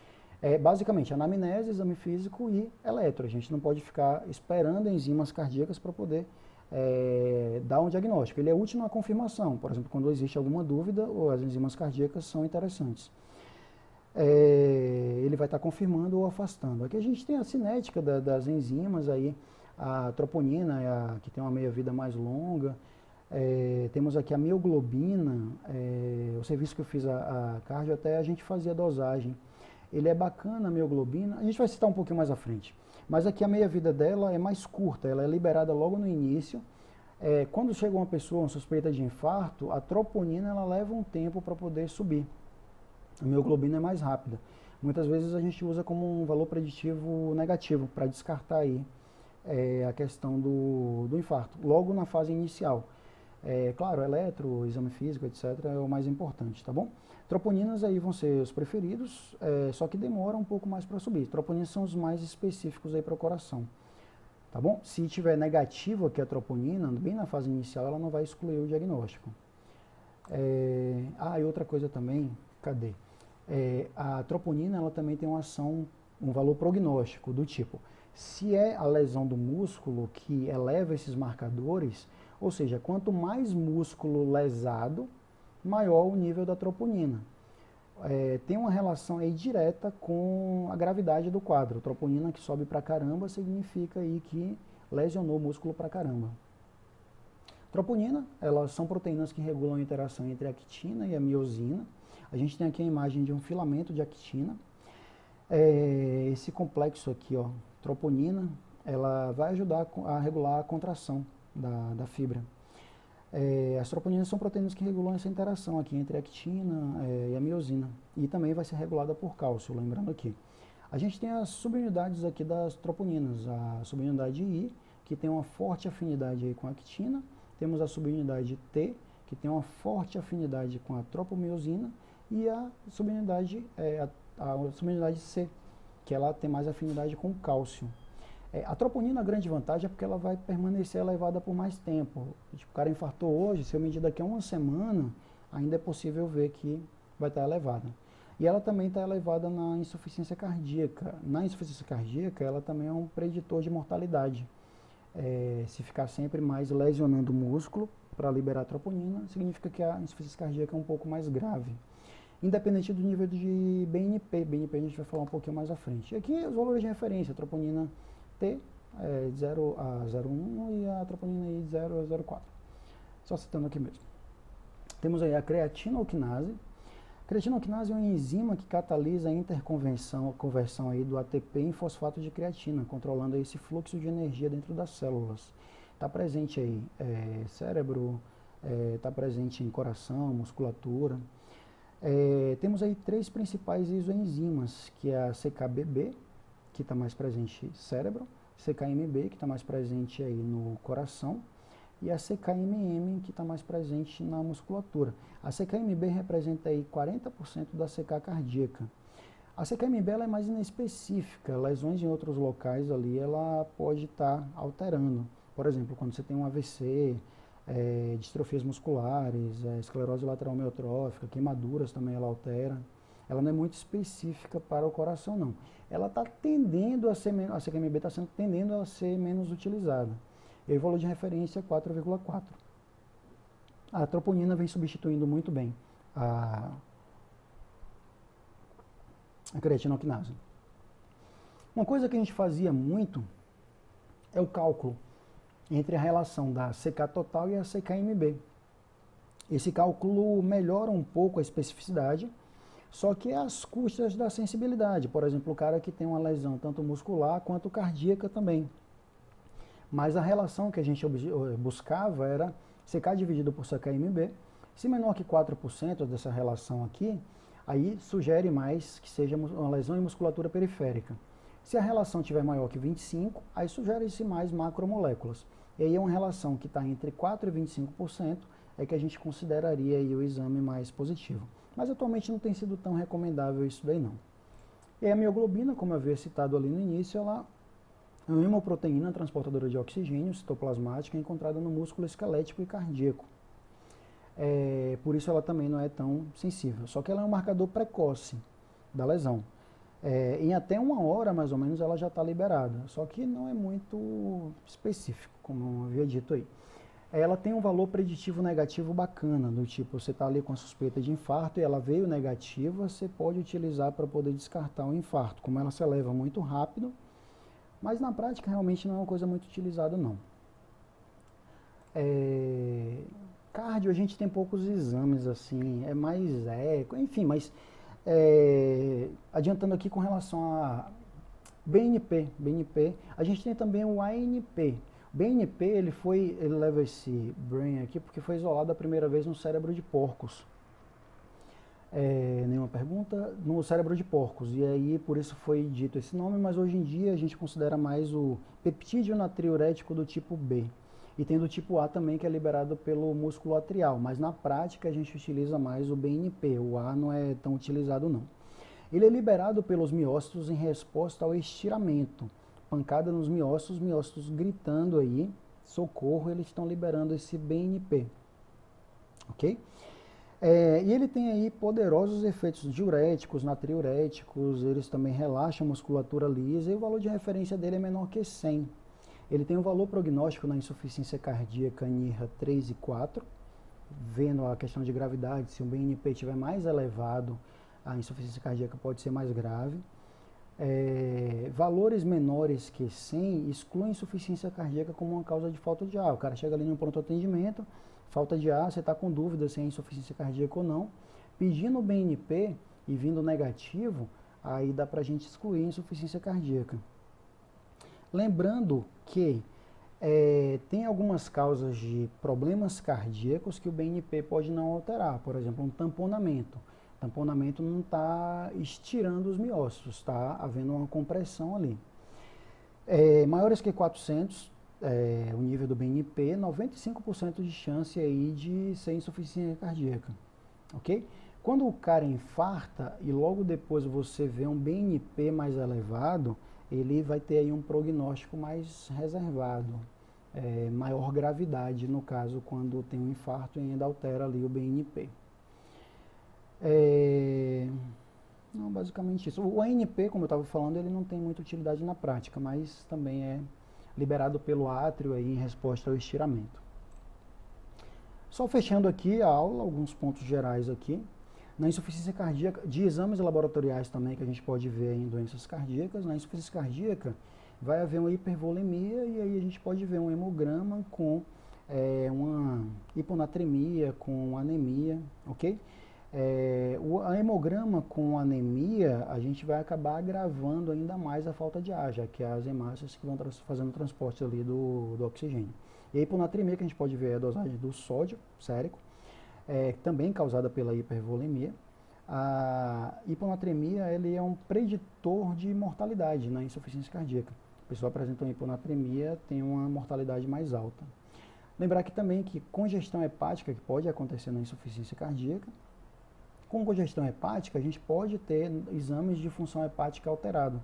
Basicamente anamnese, exame físico e eletro, a gente não pode ficar esperando enzimas cardíacas para poder dar um diagnóstico. Ele é útil na confirmação, por exemplo, quando existe alguma dúvida, ou as enzimas cardíacas são interessantes. Ele vai estar confirmando ou afastando. Aqui a gente tem a cinética das enzimas, aí, a troponina, que tem uma meia-vida mais longa. Temos aqui a mioglobina, o serviço que eu fiz a cardio, até a gente fazia dosagem. Ele é bacana, a mioglobina, a gente vai citar um pouquinho mais à frente. Mas aqui a meia-vida dela é mais curta, ela é liberada logo no início. Quando chega uma pessoa com suspeita de infarto, a troponina ela leva um tempo para poder subir. A mioglobina é mais rápida. Muitas vezes a gente usa como um valor preditivo negativo para descartar aí a questão do infarto, logo na fase inicial. Claro, eletro, exame físico, etc. é o mais importante, tá bom? Troponinas aí vão ser os preferidos, só que demora um pouco mais para subir. Troponinas são os mais específicos aí para o coração, tá bom? Se tiver negativo aqui a troponina, bem na fase inicial, ela não vai excluir o diagnóstico. E outra coisa também, cadê? A troponina ela também tem uma ação, um valor prognóstico, do tipo, se é a lesão do músculo que eleva esses marcadores, ou seja, quanto mais músculo lesado, maior o nível da troponina. Tem uma relação aí direta com a gravidade do quadro. Troponina que sobe pra caramba significa aí que lesionou o músculo pra caramba. Troponina, elas são proteínas que regulam a interação entre a actina e a miosina. A gente tem aqui a imagem de um filamento de actina. Esse complexo aqui, ó, troponina, ela vai ajudar a regular a contração da fibra. As troponinas são proteínas que regulam essa interação aqui entre a actina e a miosina. E também vai ser regulada por cálcio, lembrando aqui. A gente tem as subunidades aqui das troponinas. A subunidade I, que tem uma forte afinidade aí com a actina. Temos a subunidade T, que tem uma forte afinidade com a tropomiosina. E a subunidade C, que ela tem mais afinidade com o cálcio. A troponina, a grande vantagem é porque ela vai permanecer elevada por mais tempo. Tipo, o cara infartou hoje, se eu medir daqui a uma semana, ainda é possível ver que vai estar elevada. E ela também está elevada na insuficiência cardíaca. Na insuficiência cardíaca, ela também é um preditor de mortalidade. Se ficar sempre mais lesionando o músculo para liberar a troponina, significa que a insuficiência cardíaca é um pouco mais grave. Independente do nível de BNP. BNP a gente vai falar um pouquinho mais à frente. E aqui os valores de referência, a troponina T de 0 a 0,1 e a troponina I de 0 a 0,4. Só citando aqui mesmo. Temos aí a creatina-oquinase. Creatinoquinase é uma enzima que catalisa a conversão aí do ATP em fosfato de creatina, controlando aí esse fluxo de energia dentro das células. Está presente aí cérebro, está presente em coração, musculatura. Temos aí 3 principais isoenzimas, que é a CKBB, que está mais presente no cérebro, CKMB, que está mais presente aí no coração, e a CKMM, que está mais presente na musculatura. A CKMB representa aí 40% da CK cardíaca. A CKMB ela é mais inespecífica, lesões em outros locais ali, ela pode estar alterando. Por exemplo, quando você tem um AVC, distrofias musculares, esclerose lateral amiotrófica, queimaduras também ela altera. Ela não é muito específica para o coração, não. Ela está tendendo a ser, a CKMB está tendendo a ser menos utilizada. E o valor de referência é 4,4. A troponina vem substituindo muito bem a creatinoquinase. Uma coisa que a gente fazia muito é o cálculo entre a relação da CK total e a CKMB. Esse cálculo melhora um pouco a especificidade, só que é às custas da sensibilidade. Por exemplo, o cara que tem uma lesão tanto muscular quanto cardíaca também. Mas a relação que a gente buscava era CK dividido por CKMB. Se menor que 4% dessa relação aqui, aí sugere mais que seja uma lesão em musculatura periférica. Se a relação tiver maior que 25, aí sugere-se mais macromoléculas. E aí é uma relação que está entre 4% e 25%, é que a gente consideraria aí o exame mais positivo. Mas atualmente não tem sido tão recomendável isso daí não. E a mioglobina, como eu havia citado ali no início, ela é uma hemoproteína transportadora de oxigênio citoplasmática encontrada no músculo esquelético e cardíaco. Por isso ela também não é tão sensível. Só que ela é um marcador precoce da lesão. Em até 1 hora, mais ou menos, ela já está liberada. Só que não é muito específico, como eu havia dito aí. Ela tem um valor preditivo negativo bacana, do tipo, você está ali com a suspeita de infarto e ela veio negativa, você pode utilizar para poder descartar o infarto. Como ela se eleva muito rápido, mas na prática realmente não é uma coisa muito utilizada não. Cardio a gente tem poucos exames assim, é mais eco, enfim, mas adiantando aqui com relação a BNP, a gente tem também o ANP. O BNP ele leva esse brain aqui porque foi isolado a primeira vez no cérebro de porcos. Nenhuma pergunta? No cérebro de porcos, e aí por isso foi dito esse nome, mas hoje em dia a gente considera mais o peptídeo natriurético do tipo B. E tem do tipo A também, que é liberado pelo músculo atrial, mas na prática a gente utiliza mais o BNP, o A não é tão utilizado não. Ele é liberado pelos miócitos em resposta ao estiramento, pancada nos miócitos gritando aí, socorro, eles estão liberando esse BNP, ok? E ele tem aí poderosos efeitos diuréticos, natriuréticos, eles também relaxam a musculatura lisa e o valor de referência dele é menor que 100. Ele tem um valor prognóstico na insuficiência cardíaca NIRA 3 e 4, vendo a questão de gravidade, se o BNP estiver mais elevado, a insuficiência cardíaca pode ser mais grave. Valores menores que 100 excluem insuficiência cardíaca como uma causa de falta de ar. O cara chega ali no pronto atendimento, falta de ar, você está com dúvida se é insuficiência cardíaca ou não, pedindo o BNP e vindo negativo, aí dá para a gente excluir a insuficiência cardíaca. Lembrando que tem algumas causas de problemas cardíacos que o BNP pode não alterar, por exemplo, um tamponamento. O tamponamento não está estirando os miócitos, está havendo uma compressão ali. Maiores que 400, o nível do BNP, 95% de chance aí de ser insuficiência cardíaca, ok? Quando o cara infarta e logo depois você vê um BNP mais elevado, ele vai ter aí um prognóstico mais reservado, maior gravidade no caso quando tem um infarto e ainda altera ali o BNP. Não, basicamente isso. O ANP, como eu estava falando, ele não tem muita utilidade na prática, mas também é liberado pelo átrio aí em resposta ao estiramento. Só fechando aqui a aula, alguns pontos gerais aqui. Na insuficiência cardíaca, de exames laboratoriais também que a gente pode ver em doenças cardíacas, na insuficiência cardíaca vai haver uma hipervolemia e aí a gente pode ver um hemograma com uma hiponatremia, com anemia, ok? A hemograma com anemia, a gente vai acabar agravando ainda mais a falta de ar, já que é as hemácias que vão fazendo o transporte ali do oxigênio. E a hiponatremia, que a gente pode ver é a dosagem do sódio sérico, também causada pela hipervolemia. A hiponatremia ele é um preditor de mortalidade na insuficiência cardíaca. A pessoa apresentou hiponatremia tem uma mortalidade mais alta. Lembrar aqui também que congestão hepática, que pode acontecer na insuficiência cardíaca, com congestão hepática a gente pode ter exames de função hepática alterado.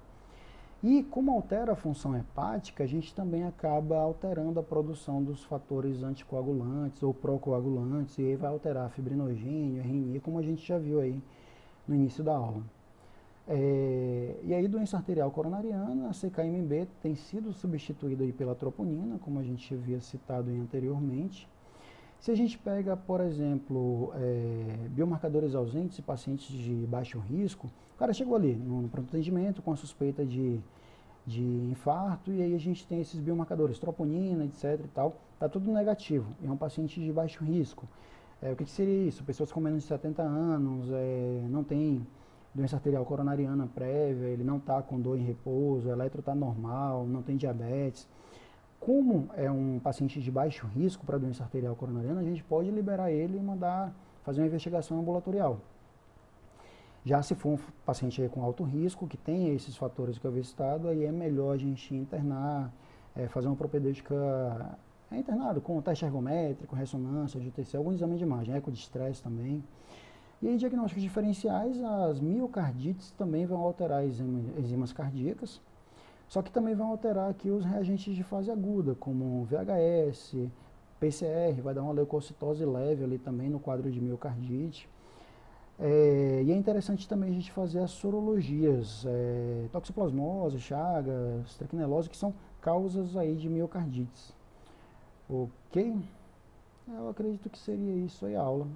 E como altera a função hepática, a gente também acaba alterando a produção dos fatores anticoagulantes ou procoagulantes, e aí vai alterar a fibrinogênio, a RNI, como a gente já viu aí no início da aula. E aí, doença arterial coronariana, a CKMB tem sido substituída aí pela troponina, como a gente havia citado anteriormente. Se a gente pega, por exemplo, biomarcadores ausentes e pacientes de baixo risco, o cara chegou ali no pronto atendimento com a suspeita de infarto, e aí a gente tem esses biomarcadores, troponina, etc e tal, tá tudo negativo, é um paciente de baixo risco. O que seria isso? Pessoas com menos de 70 anos, não tem doença arterial coronariana prévia, ele não está com dor em repouso, o eletro está normal, não tem diabetes. Como é um paciente de baixo risco para doença arterial coronariana, a gente pode liberar ele e mandar fazer uma investigação ambulatorial. Já se for um paciente com alto risco, que tem esses fatores que eu havia citado, aí é melhor a gente internar, fazer uma propedêutica internado com teste ergométrico, ressonância, GTC, algum exame de imagem, eco de estresse também. E aí, diagnósticos diferenciais, as miocardites também vão alterar enzimas cardíacas, só que também vão alterar aqui os reagentes de fase aguda, como VHS, PCR, vai dar uma leucocitose leve ali também no quadro de miocardite. E é interessante também a gente fazer as sorologias, toxoplasmose, Chagas, triquinelose, que são causas aí de miocardites. Ok? Eu acredito que seria isso aí a aula.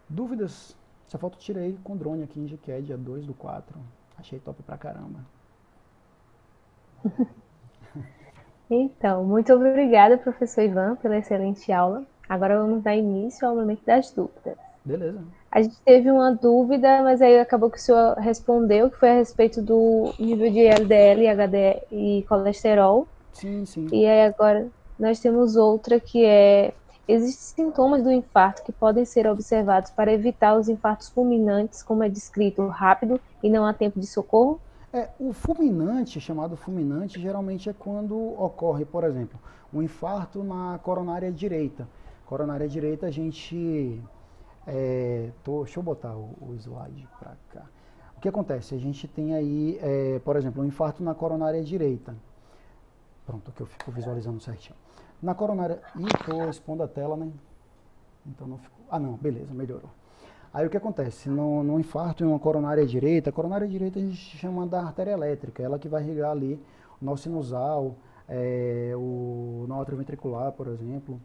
Dúvidas? Essa foto eu tirei com drone aqui em GQE, dia 2/4. Achei top pra caramba. Então, muito obrigada, professor Ivan, pela excelente aula. Agora vamos dar início ao momento das dúvidas. Beleza. A gente teve uma dúvida, mas aí acabou que o senhor respondeu, que foi a respeito do nível de LDL, HDL e colesterol. Sim, sim. E aí agora nós temos outra que é: existem sintomas do infarto que podem ser observados para evitar os infartos fulminantes, como é descrito, rápido e não há tempo de socorro? O fulminante, chamado fulminante, geralmente é quando ocorre, por exemplo, um infarto na coronária direita. Coronária direita a gente... deixa eu botar o slide para cá. O que acontece? A gente tem aí, por exemplo, um infarto na coronária direita. Pronto, aqui eu fico visualizando certinho. Na coronária... estou expondo a tela, né? Então não ficou... não, beleza, melhorou. Aí o que acontece? No infarto em uma coronária direita, a coronária direita a gente chama da artéria elétrica, ela que vai irrigar ali o nó sinusal, o nó atrioventricular, por exemplo.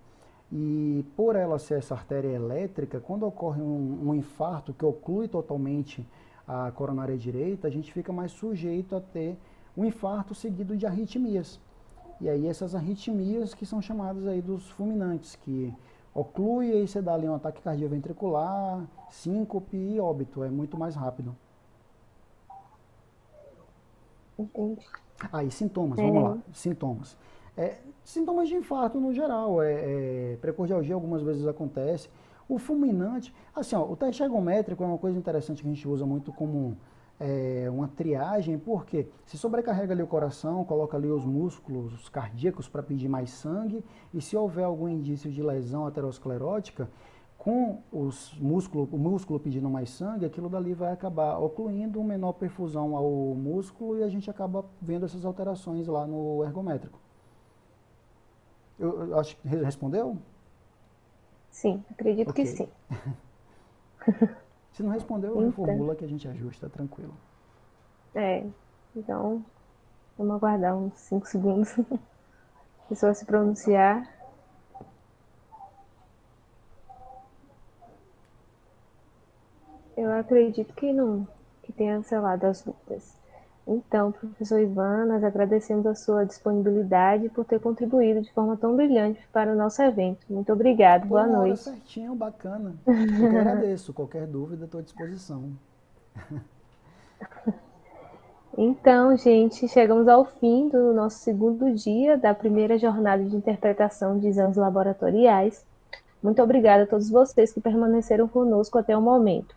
E por ela ser essa artéria elétrica, quando ocorre um infarto que oclui totalmente a coronária direita, a gente fica mais sujeito a ter um infarto seguido de arritmias. E aí essas arritmias que são chamadas aí dos fulminantes, que oclui e aí você dá ali um ataque cardioventricular, síncope e óbito, é muito mais rápido. Entendi. E sintomas, vamos lá, sintomas. Sintomas de infarto no geral, precordialgia algumas vezes acontece. O fulminante, assim, o teste ergométrico é uma coisa interessante que a gente usa muito como uma triagem, porque se sobrecarrega ali o coração, coloca ali os músculos cardíacos para pedir mais sangue, e se houver algum indício de lesão aterosclerótica, com o músculo pedindo mais sangue, aquilo dali vai acabar ocluindo menor perfusão ao músculo e a gente acaba vendo essas alterações lá no ergométrico. Eu acho que respondeu? Sim, acredito que sim. Se não respondeu, reformula que a gente ajusta, tranquilo. Então, vamos aguardar uns 5 segundos. A pessoa se pronunciar. Eu acredito que não, que tenha selado as dúvidas. Então, professor Ivan, nós agradecemos a sua disponibilidade por ter contribuído de forma tão brilhante para o nosso evento. Muito obrigado, Foi boa uma hora noite. certinho, bacana. Eu que agradeço. Qualquer dúvida, estou à disposição. Então, gente, chegamos ao fim do nosso segundo dia da primeira jornada de interpretação de exames laboratoriais. Muito obrigada a todos vocês que permaneceram conosco até o momento.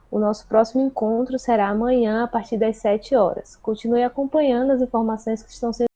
O nosso próximo encontro será amanhã, a partir das 7 horas. Continue acompanhando as informações que estão sendo